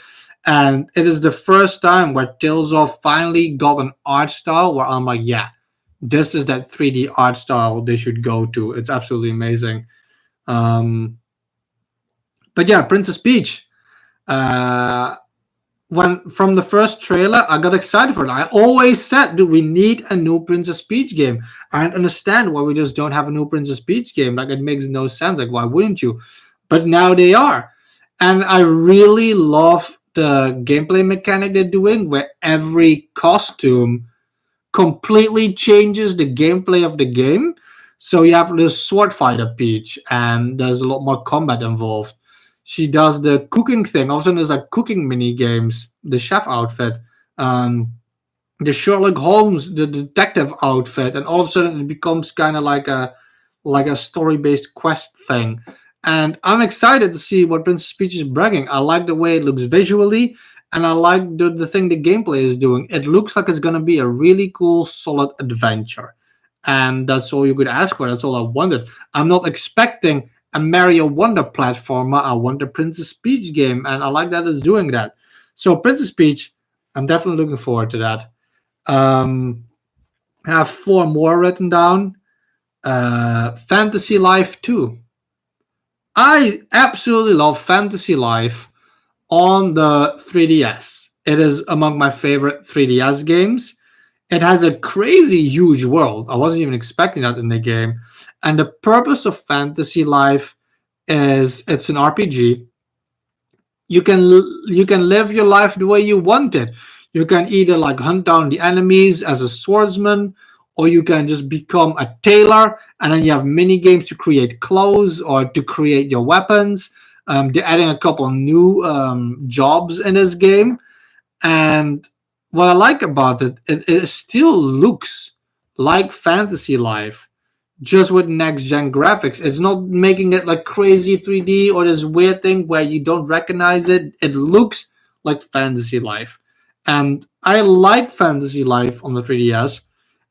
And it is the first time where Tales of finally got an art style where I'm like, yeah, this is that 3D art style they should go to. It's absolutely amazing. But yeah, Princess Peach. When from the first trailer, I got excited for it. I always said, "Do we need a new Princess Peach game?" I don't understand why we just don't have a new Princess Peach game. Like, it makes no sense. Like, why wouldn't you? But now they are, and I really love the gameplay mechanic they're doing, where every costume completely changes the gameplay of the game. So you have the sword fighter Peach, and there's a lot more combat involved. She does the cooking thing. All of a sudden, there's like cooking mini games. The chef outfit, the Sherlock Holmes, the detective outfit, and all of a sudden it becomes kind of like a story based quest thing. And I'm excited to see what Princess Peach is bringing. I like the way it looks visually, and I like the thing the gameplay is doing. It looks like it's going to be a really cool, solid adventure. And that's all you could ask for. That's all I wanted. I'm not expecting a Mario Wonder platformer. I want a Princess Peach game, and I like that it's doing that. So, Princess Peach, I'm definitely looking forward to that. I have four more written down. Fantasy Life 2. I absolutely love Fantasy Life on the 3DS. It is among my favorite 3DS games. It has a crazy huge world. I wasn't even expecting that in the game. And the purpose of Fantasy Life is it's an RPG. You can live your life the way you want it. You can either like hunt down the enemies as a swordsman, or you can just become a tailor, and then you have mini games to create clothes or to create your weapons. They're adding a couple new jobs in this game, and what I like about it, it still looks like Fantasy Life, just with next gen graphics. It's not making it like crazy 3D or this weird thing where you don't recognize it. It looks like Fantasy Life. And I like Fantasy Life on the 3DS.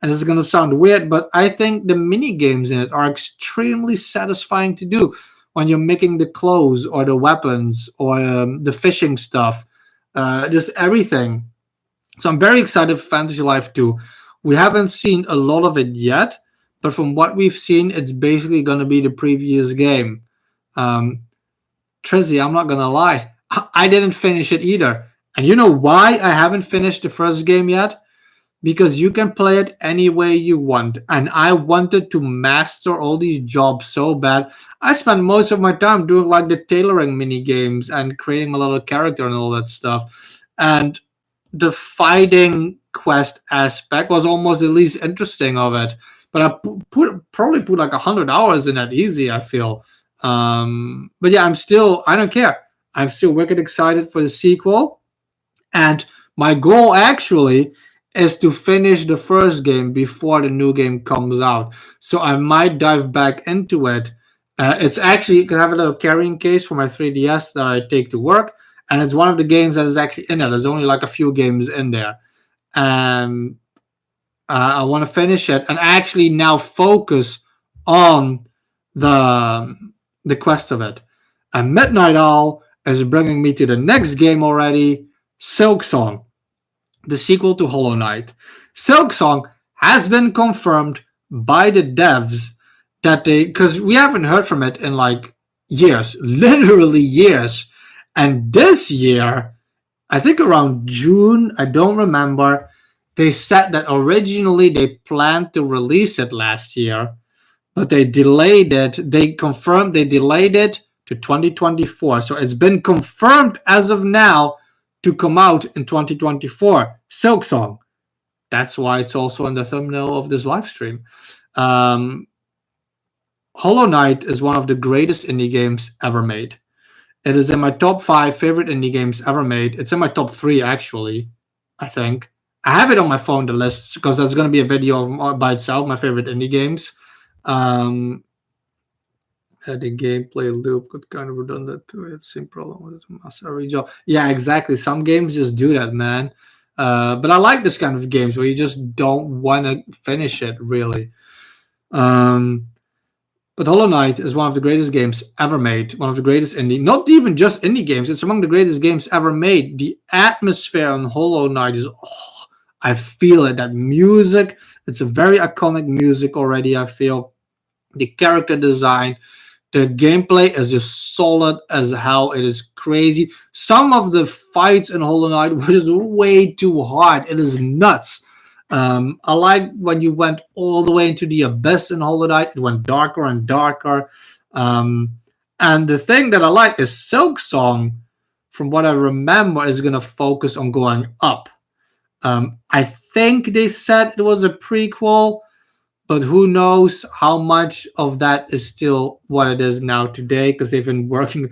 And this is going to sound weird, but I think the mini games in it are extremely satisfying to do when you're making the clothes or the weapons or the fishing stuff, just everything. So I'm very excited for Fantasy Life 2. We haven't seen a lot of it yet, but from what we've seen, it's basically going to be the previous game. Trizzy, I'm not going to lie. I didn't finish it either. And you know why I haven't finished the first game yet? Because you can play it any way you want. And I wanted to master all these jobs so bad. I spent most of my time doing like the tailoring mini games and creating my little character and all that stuff. And the fighting quest aspect was almost the least interesting of it. But I probably put like 100 hours in that easy, I feel. But yeah, I don't care. I'm still wicked excited for the sequel. And my goal actually is to finish the first game before the new game comes out. So I might dive back into it. It's actually, you can have a little carrying case for my 3DS that I take to work. And it's one of the games that is actually in there. There's only like a few games in there. And I want to finish it and actually now focus on the quest of it. And Midnight Owl is bringing me to the next game already, Silksong, the sequel to Hollow Knight. Silksong has been confirmed by the devs that because we haven't heard from it in like years, literally years. And this year, I think around June, I don't remember, they said that originally they planned to release it last year, but they delayed it. They confirmed they delayed it to 2024. So it's been confirmed as of now to come out in 2024. Silksong. That's why it's also in the thumbnail of this live stream. Hollow Knight is one of the greatest indie games ever made. It is in my top 5 favorite indie games ever made. It's in my top 3, actually, I think. I have it on my phone, the list, because that's going to be a video by itself, my favorite indie games. The gameplay loop got kind of redundant to it. Same problem with Master Rejo. Yeah, exactly. Some games just do that, man. But I like this kind of games where you just don't want to finish it, really. Um, but Hollow Knight is one of the greatest games ever made. One of the greatest indie, not even just indie games. It's among the greatest games ever made. The atmosphere on Hollow Knight is, oh, I feel it. That music, it's a very iconic music already. I feel the character design, the gameplay is just solid as hell. It is crazy. Some of the fights in Hollow Knight were just way too hard. It is nuts. I like when you went all the way into the abyss in Hollow Knight. It went darker and darker. And the thing that I like is Silksong, from what I remember, is going to focus on going up. I think they said it was a prequel, but who knows how much of that is still what it is now today, because they've been working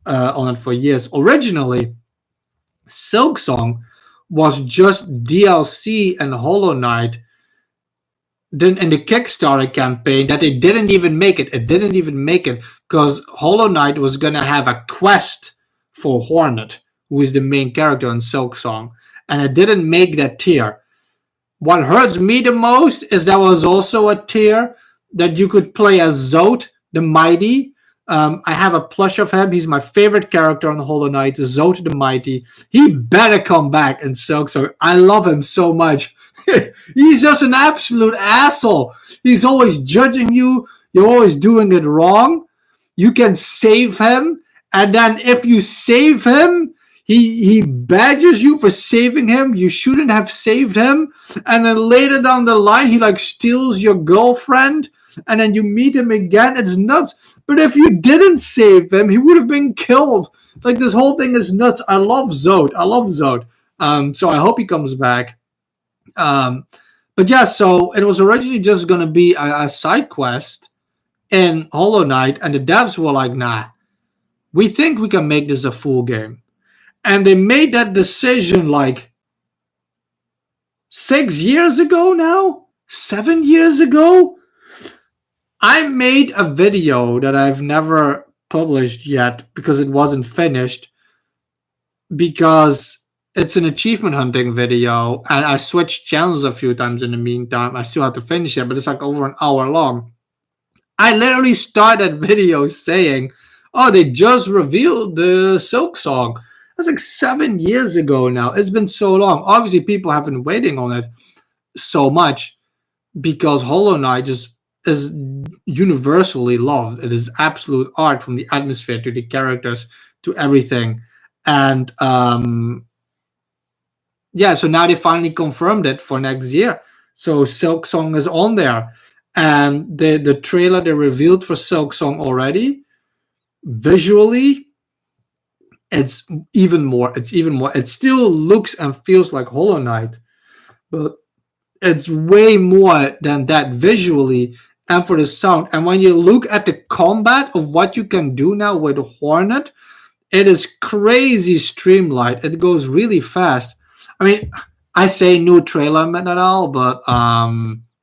on it for years. Originally, Silksong was just DLC and Hollow Knight. Then in the Kickstarter campaign that they didn't even make it. It didn't even make it because Hollow Knight was going to have a quest for Hornet, who is the main character in Silksong. And it didn't make that tier. What hurts me the most is there was also a tier that you could play as Zote the Mighty. I have a plush of him. He's my favorite character on Hollow Knight, Zote the Mighty. He better come back in Silksong. I love him so much. He's just an absolute asshole. He's always judging you. You're always doing it wrong. You can save him, and then if you save him, he badgers you for saving him. You shouldn't have saved him. And then later down the line, he like steals your girlfriend, and then you meet him again. It's nuts. But if you didn't save him, he would have been killed. Like, this whole thing is nuts. I love Zote. So I hope he comes back. But yeah, so it was originally just going to be a side quest in Hollow Knight, and the devs were like, nah, we think we can make this a full game. And they made that decision like 6 years ago now? 7 years ago? I made a video that I've never published yet because it wasn't finished, because it's an achievement hunting video, and I switched channels a few times in the meantime. I still have to finish it, but it's like over an hour long. I literally started video saying, oh, they just revealed the Silksong. That's like 7 years ago now. It's been so long. Obviously, people have been waiting on it so much because Hollow Knight just is universally loved. It is absolute art, from the atmosphere to the characters to everything. And yeah, so now they finally confirmed it for next year. So Silksong is on there. And the trailer they revealed for Silksong already, visually, it's even more. It still looks and feels like Hollow Knight, but it's way more than that visually and for the sound. And when you look at the combat of what you can do now with Hornet, it is crazy streamlined. It goes really fast. I mean, I say new trailer, not at all, but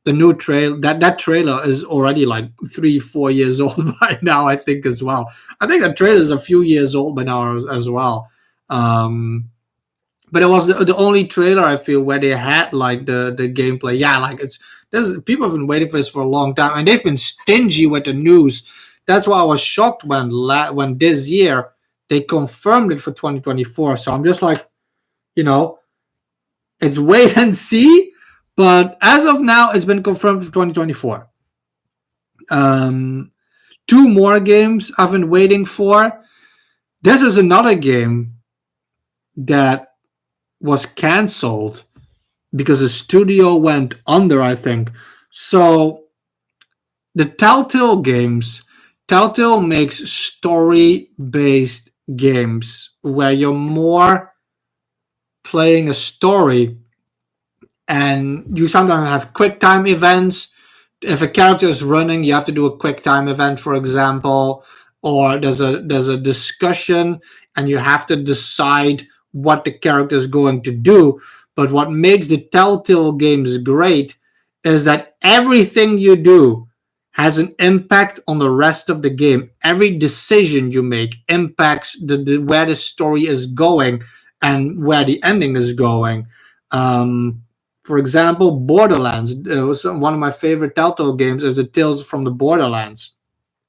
the new trailer, that trailer is already like 3-4 years old by now, I think, as well. I think that trailer is a few years old by now as well. But it was the only trailer, I feel, where they had like the gameplay. Yeah, like people have been waiting for this for a long time, and they've been stingy with the news. That's why I was shocked when this year they confirmed it for 2024. So I'm just like, it's wait and see. But as of now, it's been confirmed for 2024. 2 more games I've been waiting for. This is another game that was canceled because the studio went under, I think. So the Telltale games, Telltale makes story-based games where you're more playing a story, and you sometimes have quick time events. If a character is running, you have to do a quick time event, for example, or there's a discussion and you have to decide what the character is going to do. But what makes the Telltale games great is that everything you do has an impact on the rest of the game. Every decision you make impacts where the story is going and where the ending is going. For example, Borderlands. It was one of my favorite Telltale games. Is the Tales from the Borderlands.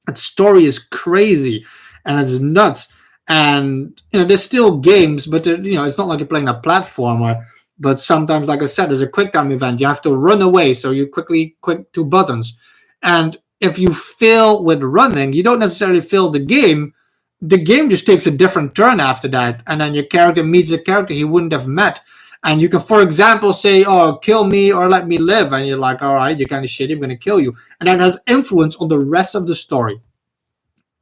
That story is crazy and it's nuts. And there's still games, but it's not like you're playing a platformer. But sometimes, like I said, there's a quick time event. You have to run away, so you quickly click two buttons. And if you fail with running, you don't necessarily fail the game. The game just takes a different turn after that, and then your character meets a character he wouldn't have met. And you can, for example, say, "Oh, kill me or let me live," and you're like, "All right, you're kind of shitty. I'm going to kill you," and that has influence on the rest of the story.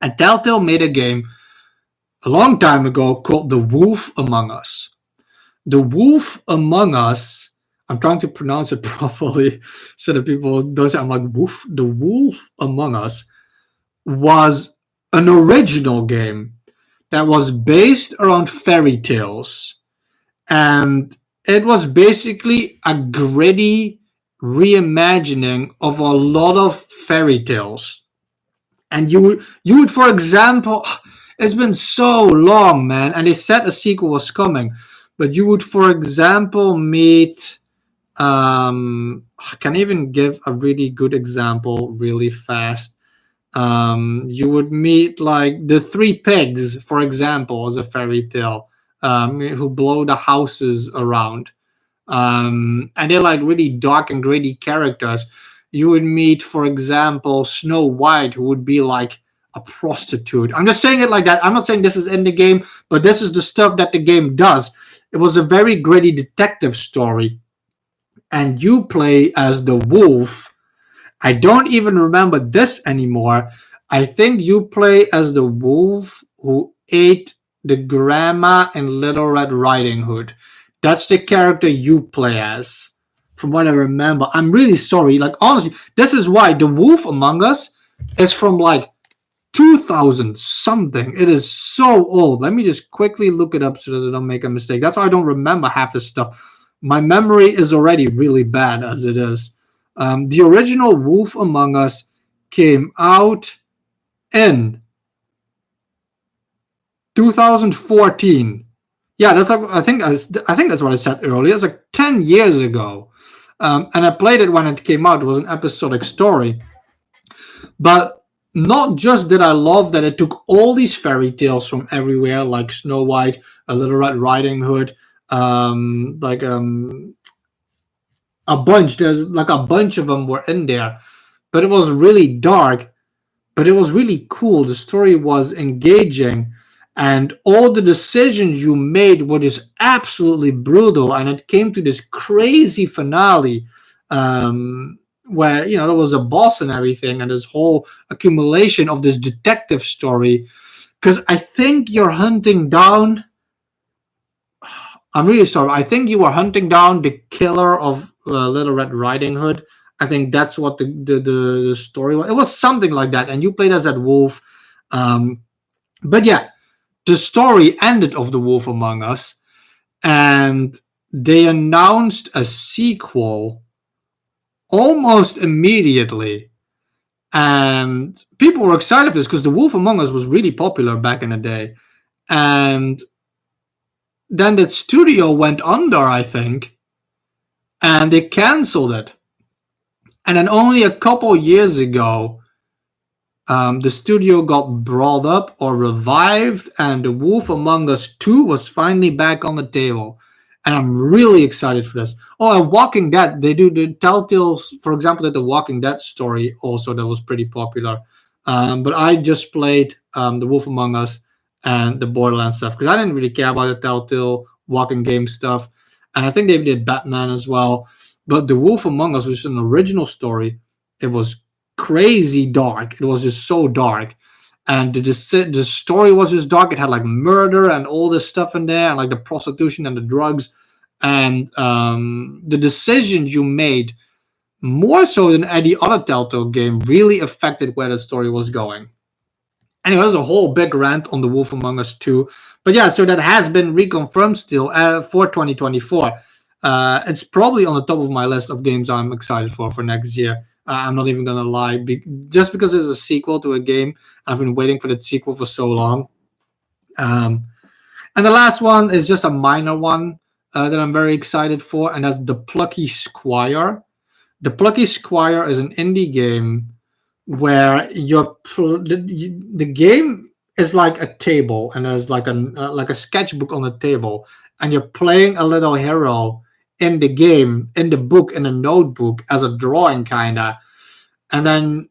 And Telltale made a game a long time ago called The Wolf Among Us. The Wolf Among Us, I'm trying to pronounce it properly so that people don't say I'm like Wolf. The Wolf Among Us was an original game that was based around fairy tales. And it was basically a gritty reimagining of a lot of fairy tales. And you would, for example, it's been so long, man, and they said a sequel was coming. But you would, for example, meet. I can even give a really good example really fast. You would meet like the Three Pigs, for example, as a fairy tale, who blow the houses around. And they're like really dark and gritty characters. You would meet, for example, Snow White, who would be like a prostitute. I'm just saying it like that. I'm not saying this is in the game, but this is the stuff that the game does. It was a very gritty detective story. And you play as the wolf. I don't even remember this anymore. I think you play as the wolf who ate the grandma in Little Red Riding Hood. That's the character you play as, from what I remember. I'm really sorry. Like, honestly, this is why The Wolf Among Us is from like 2000 something. It is so old. Let me just quickly look it up so that I don't make a mistake. That's why I don't remember half this stuff. My memory is already really bad as it is. The original Wolf Among Us came out in 2014. Yeah, that's like, I think that's what I said earlier. It's like 10 years ago, and I played it when it came out. It was an episodic story, but not just did I love that it took all these fairy tales from everywhere, like Snow White, a Little Red Riding Hood, a bunch. There's like a bunch of them were in there, but it was really dark, but it was really cool. The story was engaging, and all the decisions you made were just absolutely brutal. And it came to this crazy finale, where there was a boss and everything, and this whole accumulation of this detective story. Because I think you're hunting down. I'm really sorry. I think you were hunting down the killer of Little Red Riding Hood. I think that's what the story was. It was something like that, and you played as that wolf. But yeah, the story ended of The Wolf Among Us, and they announced a sequel almost immediately. And people were excited for this because The Wolf Among Us was really popular back in the day. And then the studio went under, I think, and they canceled it. And then only a couple years ago, the studio got brought up or revived, and The Wolf Among Us 2 was finally back on the table. And I'm really excited for this. Oh, and Walking Dead, they do the Telltales, for example, did the Walking Dead story also that was pretty popular. But I just played The Wolf Among Us and the Borderlands stuff because I didn't really care about the Telltale walking game stuff. And I think they did Batman as well. But The Wolf Among Us was an original story. It was crazy dark. It was just so dark. And the story was just dark. It had like murder and all this stuff in there, and like the prostitution and the drugs. And the decisions you made, more so than any other Telltale game, really affected where the story was going. Anyway, there's a whole big rant on The Wolf Among Us 2. But yeah, so that has been reconfirmed still for 2024. It's probably on the top of my list of games I'm excited for next year. I'm not even gonna lie. Just because it's a sequel to a game, I've been waiting for that sequel for so long. Um, and the last one is just a minor one that I'm very excited for, and that's The Plucky Squire. The Plucky Squire is an indie game where the game is like a table, and there's like a sketchbook on the table, and you're playing a little hero in the game, in the book, in a notebook as a drawing kinda, and then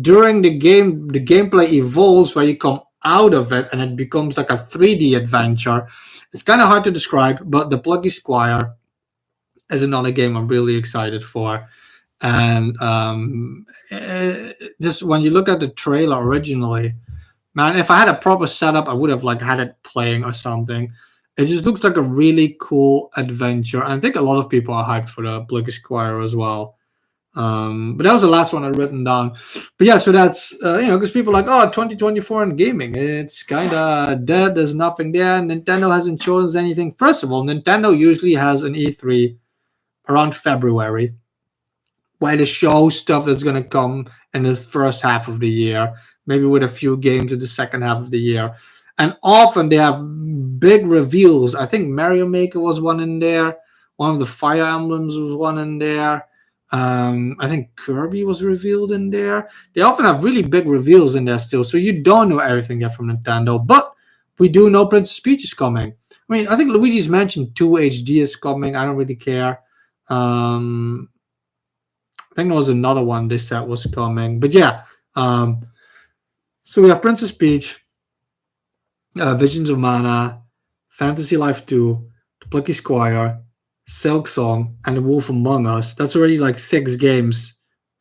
during the game, the gameplay evolves where you come out of it and it becomes like a 3D adventure. It's kind of hard to describe, but The Plucky Squire is another game I'm really excited for. And just when you look at the trailer originally, man, if I had a proper setup, I would have like had it playing or something. It just looks like a really cool adventure. And I think a lot of people are hyped for The Plucky Squire as well. But that was the last one I'd written down. But yeah, so that's because people are like, oh, 2024 in gaming, it's kind of dead. There's nothing there. Nintendo hasn't shown us anything. First of all, Nintendo usually has an E3 around February, where they show stuff that's gonna come in the first half of the year, maybe with a few games in the second half of the year. And often they have big reveals. I think Mario Maker was one in there. One of the Fire Emblems was one in there. I think Kirby was revealed in there. They often have really big reveals in there still, so you don't know everything yet from Nintendo. But we do know Princess Peach is coming. I mean, I think Luigi's Mansion 2 HD is coming. I don't really care. I think there was another one they said was coming. But yeah, so we have Princess Peach, Visions of Mana, Fantasy Life 2, The Plucky Squire, Silk Song, and The Wolf Among Us. That's already like 6 games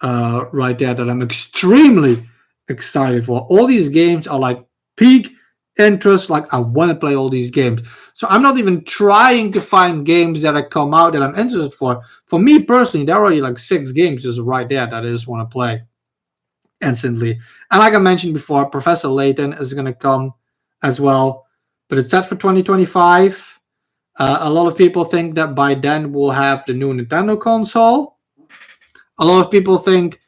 right there that I'm extremely excited for. All these games are like peak interest. Like I want to play all these games. So I'm not even trying to find games that have come out that I'm interested for. For me personally, there are already like 6 games just right there that I just want to play instantly. And like I mentioned before, Professor Layton is going to come as well, but it's set for 2025. A lot of people think that by then we'll have the new Nintendo console. A lot of people think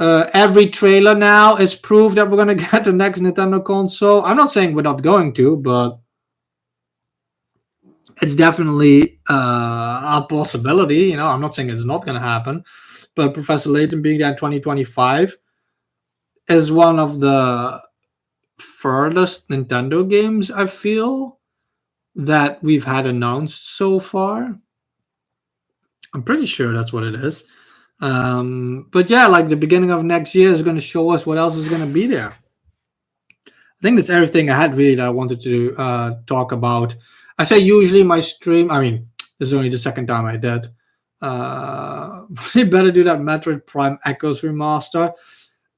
every trailer now is proof that we're going to get the next Nintendo console. I'm not saying we're not going to, but it's definitely a possibility. I'm not saying it's not going to happen, but Professor Layton being there in 2025 is one of the furthest Nintendo games, I feel, that we've had announced so far. I'm pretty sure that's what it is. But yeah, like the beginning of next year is going to show us what else is going to be there. I think that's everything I had really that I wanted to talk about. I say usually my stream, I mean, this is only the second time I did. You better do that Metroid Prime Echoes remaster.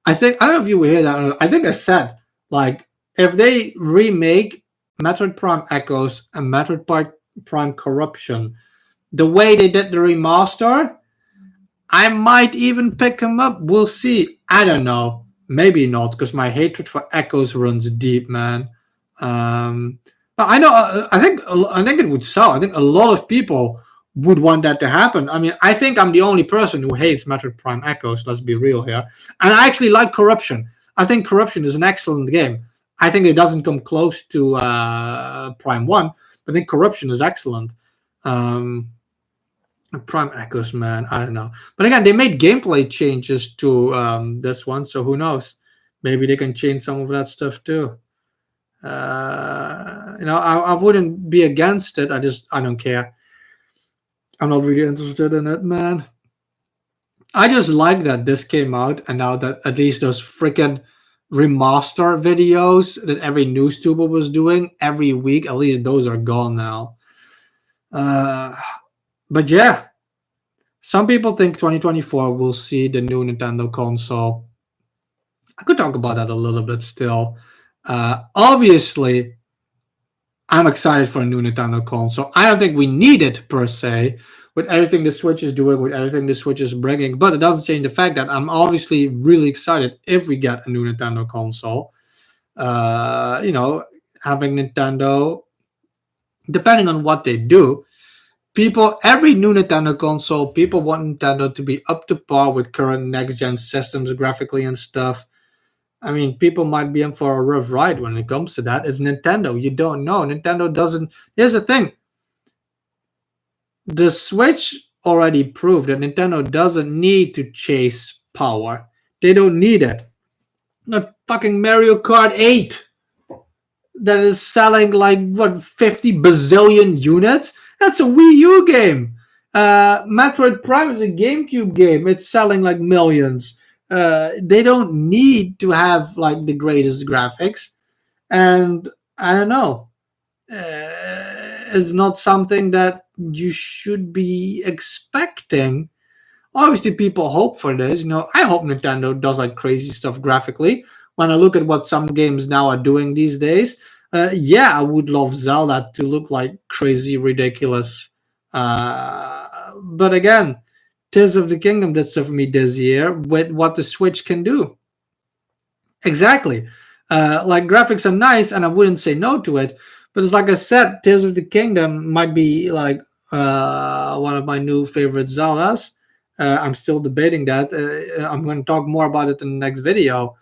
I don't know if you will hear that. I think I said, like, if they remake Metroid Prime Echoes and Metroid Prime Corruption the way they did the remaster, I might even pick them up. We'll see. I don't know. Maybe not, because my hatred for Echoes runs deep, man. But I know. I think it would sell. I think a lot of people would want that to happen. I mean, I think I'm the only person who hates Metroid Prime Echoes. Let's be real here. And I actually like Corruption. I think Corruption is an excellent game. I think it doesn't come close to Prime 1, but I think Corruption is excellent. Prime Echoes, man, I don't know. But again, they made gameplay changes to this one, so who knows? Maybe they can change some of that stuff too. I wouldn't be against it. I don't care. I'm not really interested in it, man. I just like that this came out, and now that at least those freaking remaster videos that every news tuber was doing every week, at least those are gone now. But yeah, some people think 2024 will see the new Nintendo console. I could talk about that a little bit still. Obviously, I'm excited for a new Nintendo console. I don't think we need it per se, with everything the Switch is doing, with everything the Switch is bringing. But it doesn't change the fact that I'm obviously really excited if we get a new Nintendo console. Having Nintendo, depending on what they do, People, every new Nintendo console, people want Nintendo to be up to par with current next gen systems graphically and stuff. I mean, people might be in for a rough ride when it comes to that. It's Nintendo. You don't know. Nintendo doesn't. Here's the thing: the Switch already proved that Nintendo doesn't need to chase power. They don't need it. Not fucking Mario Kart 8 that is selling like what 50 bazillion units. That's a Wii U game. Metroid Prime is a GameCube game. It's selling like millions. They don't need to have like the greatest graphics, and I don't know. It's not something that you should be expecting. Obviously, people hope for this. I hope Nintendo does like crazy stuff graphically. When I look at what some games now are doing these days, yeah, I would love Zelda to look like crazy, ridiculous. But again, Tears of the Kingdom did stuff for me this year with what the Switch can do. Exactly. Like graphics are nice, and I wouldn't say no to it. But it's like I said, Tears of the Kingdom might be like one of my new favorite Zeldas. I'm still debating that. I'm going to talk more about it in the next video.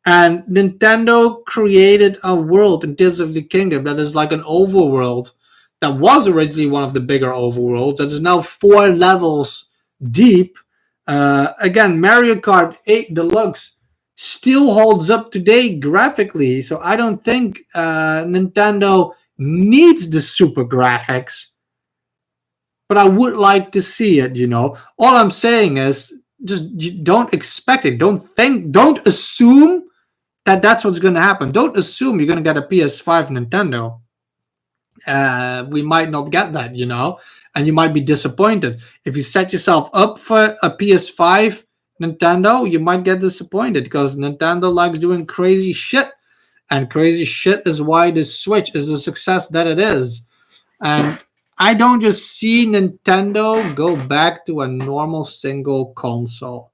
And Nintendo created a world in Tears of the Kingdom that is like an overworld that was originally one of the bigger overworlds that is now 4 levels deep. Again, Mario Kart 8 Deluxe still holds up today graphically, so I don't think Nintendo needs the super graphics, but I would like to see it. All I'm saying is just don't expect it. Don't assume that that's what's going to happen. Don't assume you're going to get a PS5 Nintendo. We might not get that, and you might be disappointed. If you set yourself up for a PS5 Nintendo, you might get disappointed because Nintendo likes doing crazy shit, and crazy shit is why the Switch is the success that it is. And I don't just see Nintendo go back to a normal single console.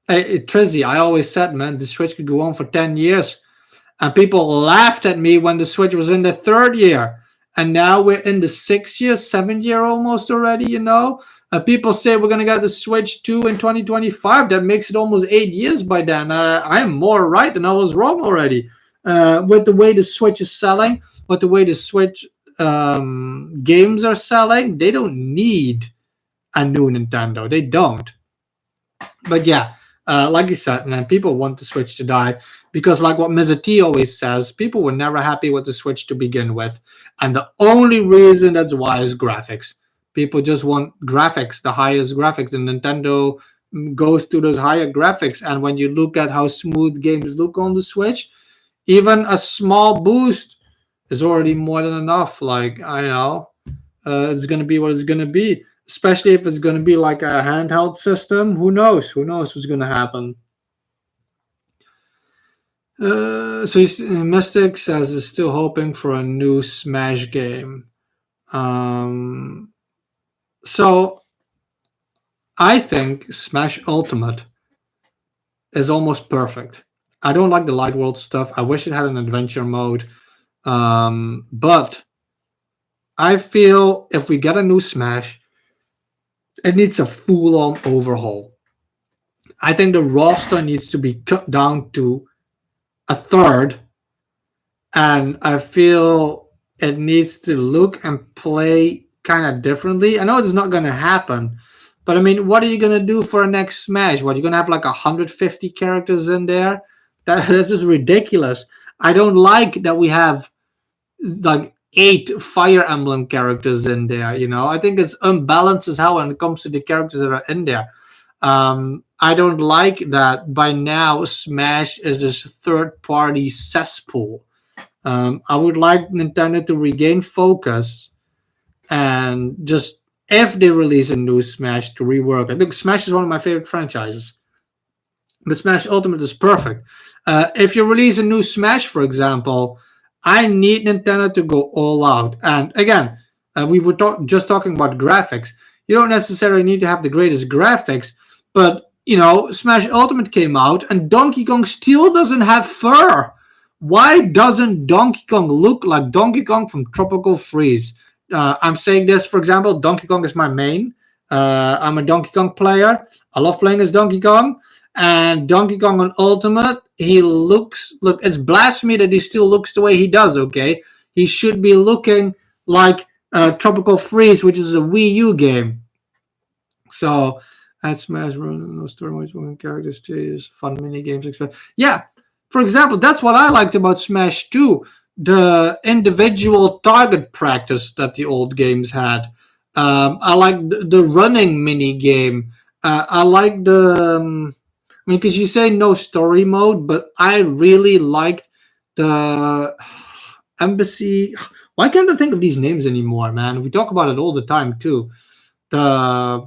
Trizzy, I always said, man, the Switch could go on for 10 years. And people laughed at me when the Switch was in the 3rd year. And now we're in the 6th year, 7th year almost already, people say we're going to get the Switch 2 in 2025. That makes it almost 8 years by then. I'm more right than I was wrong already. With the way the Switch is selling, with the way the Switch games are selling, they don't need a new Nintendo. They don't. But yeah, like you said, man, people want the Switch to die because, like what Mr. T always says, people were never happy with the Switch to begin with, and the only reason that's why is graphics. People just want graphics, the highest graphics, and Nintendo goes to those higher graphics. And when you look at how smooth games look on the Switch, even a small boost is already more than enough. Like, I know, it's going to be what it's going to be. Especially if it's going to be like a handheld system. Who knows? Who knows what's going to happen? Mystic says is still hoping for a new Smash game. So I think Smash Ultimate is almost perfect. I don't like the Light World stuff. I wish it had an adventure mode. But I feel if we get a new Smash, it needs a full-on overhaul. I think the roster needs to be cut down to a third, and I feel it needs to look and play kind of differently. I know it's not going to happen, but I mean, what are you going to do for a next Smash? What, you're going to have like 150 characters in there? That's just ridiculous. I don't like that we have like 8 Fire Emblem characters in there. I think it's unbalanced as hell when it comes to the characters that are in there. I don't like that by now Smash is this third-party cesspool. I would like Nintendo to regain focus and just, if they release a new Smash, to rework it. Look, Smash is one of my favorite franchises, but Smash Ultimate is perfect. If you release a new Smash, for example, I need Nintendo to go all out. And again, we were just talking about graphics. You don't necessarily need to have the greatest graphics, but Smash Ultimate came out and Donkey Kong still doesn't have fur. Why doesn't Donkey Kong look like Donkey Kong from Tropical Freeze? I'm saying this, for example, Donkey Kong is my main. I'm a Donkey Kong player. I love playing as Donkey Kong. And Donkey Kong on Ultimate, he looks, look, it's blasphemy that he still looks the way he does, okay? He should be looking like Tropical Freeze, which is a Wii U game. So, at Smash Bros. No story modes, characters, stages, fun mini games, etc. Yeah, for example, that's what I liked about Smash 2, the individual target practice that the old games had. I like the running mini game. I like I mean, because you say no story mode, but I really liked the embassy. Why can't I think of these names anymore, man? We talk about it all the time too. The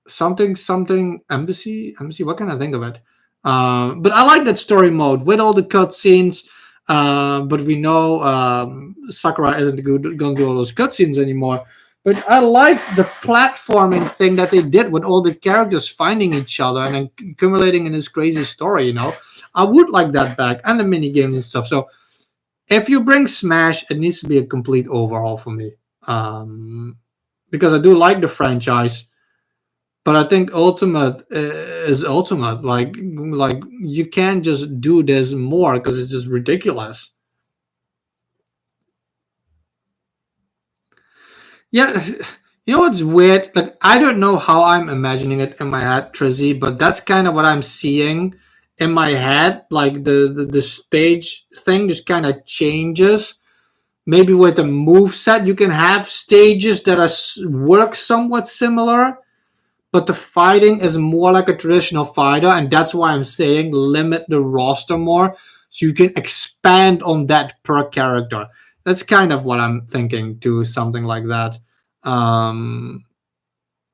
something embassy. What can I think of it? But I like that story mode with all the cutscenes. But we know Sakurai isn't going to do all those cutscenes anymore. But I like the platforming thing that they did with all the characters finding each other and then accumulating in this crazy story. I would like that back, and the mini games and stuff. So if you bring Smash, it needs to be a complete overhaul for me, because I do like the franchise. But I think Ultimate is Ultimate. Like you can't just do this more because it's just ridiculous. Yeah, you know what's weird? Like I don't know how I'm imagining it in my head, Trizzy, but that's kind of what I'm seeing in my head. Like the stage thing just kind of changes. Maybe with the move set, you can have stages that work somewhat similar, but the fighting is more like a traditional fighter, and that's why I'm saying limit the roster more so you can expand on that per character. That's kind of what I'm thinking to something like that. Um,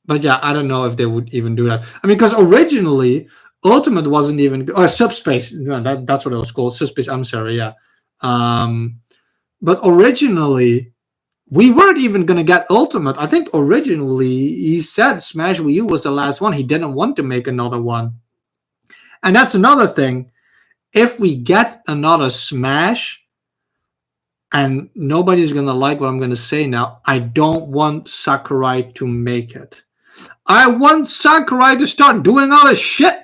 but yeah, I don't know if they would even do that. I mean, because originally Ultimate wasn't even or Subspace. No, that's what it was called. Subspace. I'm sorry. Yeah. Um, but originally we weren't even gonna get Ultimate. I think originally he said Smash Wii U was the last one. He didn't want to make another one. And that's another thing. If we get another Smash, and nobody's gonna like what I'm gonna say now, I don't want Sakurai to make it. I want Sakurai to start doing all this shit.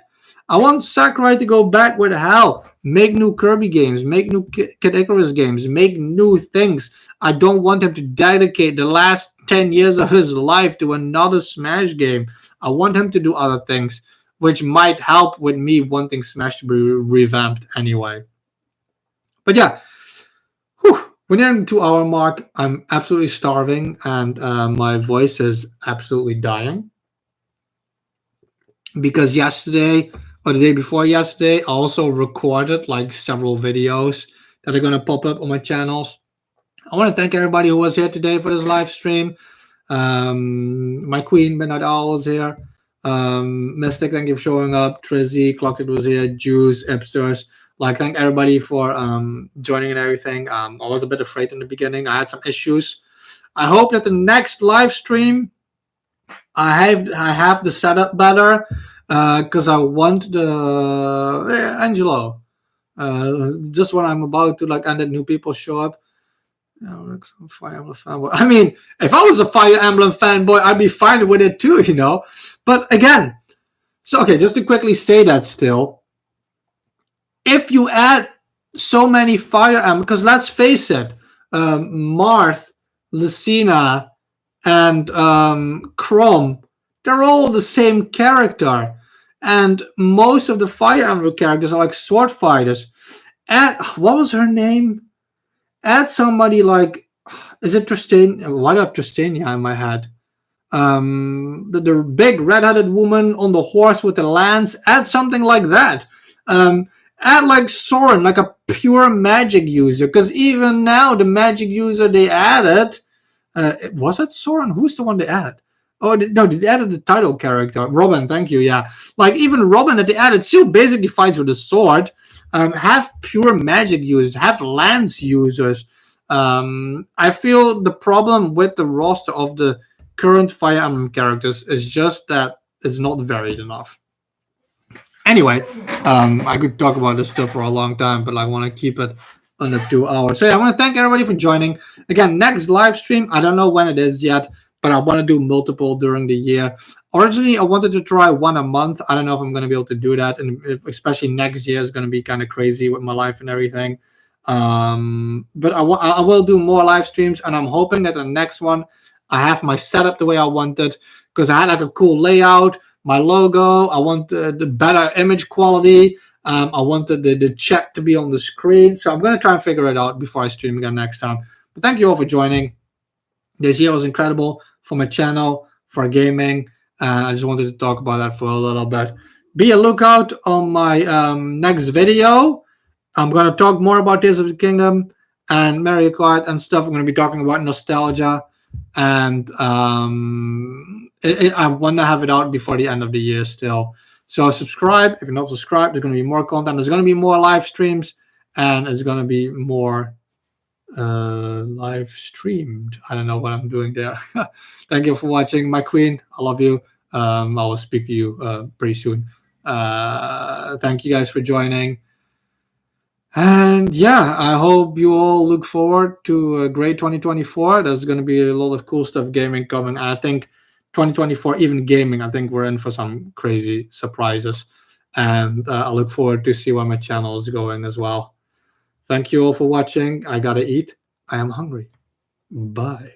I want Sakurai to go back where the hell. Make new Kirby games, make new Kid Icarus games, make new things. I don't want him to dedicate the last 10 years of his life to another Smash game. I want him to do other things, which might help with me wanting Smash to be revamped anyway. But yeah, we're nearing the 2 hour mark. I'm absolutely starving and my voice is absolutely dying. Because yesterday or the day before yesterday, I also recorded like several videos that are going to pop up on my channels. I want to thank everybody who was here today for this live stream. My queen, Midnight Owl, was here. Mystic, thank you for showing up. Trizzy, Clocked was here. Juice, Ipsters. Like, thank everybody for joining and everything. I was a bit afraid in the beginning. I had some issues. I hope that the next live stream I have the setup better because I want the Angelo. Just when I'm about to like and then new people show up. Fire Emblem fanboy. I mean, if I was a Fire Emblem fanboy, I'd be fine with it too, But again, so okay, just to quickly say that still, if you add so many Fire Emblem, because let's face it, Marth, Lucina, and Chrome, they're all the same character. And most of the Fire Emblem characters are like sword fighters. And what was her name? Add somebody like, is it Tristan? Why do I have Tristania in my head? The big red-headed woman on the horse with the lance. Add something like that. Add like Soren, like a pure magic user. Because even now, the magic user they added, was it Soren? Who's the one they added? Oh, no, they added the title character. Robin, thank you, yeah. Like, even Robin that they added still basically fights with a sword. Have pure magic users, have lance users. I feel the problem with the roster of the current Fire Emblem characters is just that it's not varied enough. Anyway, I could talk about this stuff for a long time, but I want to keep it under 2 hours. So yeah, I want to thank everybody for joining. Again, next live stream, I don't know when it is yet, but I want to do multiple during the year. Originally, I wanted to try one a month. I don't know if I'm going to be able to do that, and especially next year is going to be kind of crazy with my life and everything. But I will do more live streams, and I'm hoping that the next one I have my setup the way I wanted, because I had like a cool layout, my logo. I want the better image quality. I wanted the chat to be on the screen. So I'm going to try and figure it out before I stream again next time. But thank you all for joining. This year was incredible for my channel, for gaming. I just wanted to talk about that for a little bit. Be a lookout on my next video. I'm going to talk more about Tears of the Kingdom and Mario Kart and stuff. I'm going to be talking about nostalgia. And I want to have it out before the end of the year still. So subscribe. If you're not subscribed, there's going to be more content. There's going to be more live streams. And it's going to be more live streamed. I don't know what I'm doing there. Thank you for watching, my queen. I love you. I will speak to you pretty soon. Thank you guys for joining. And yeah, I hope you all look forward to a great 2024. There's going to be a lot of cool stuff gaming coming. And I think 2024, even gaming, I think we're in for some crazy surprises. And I look forward to see where my channel is going as well. Thank you all for watching. I gotta eat. I am hungry. Bye.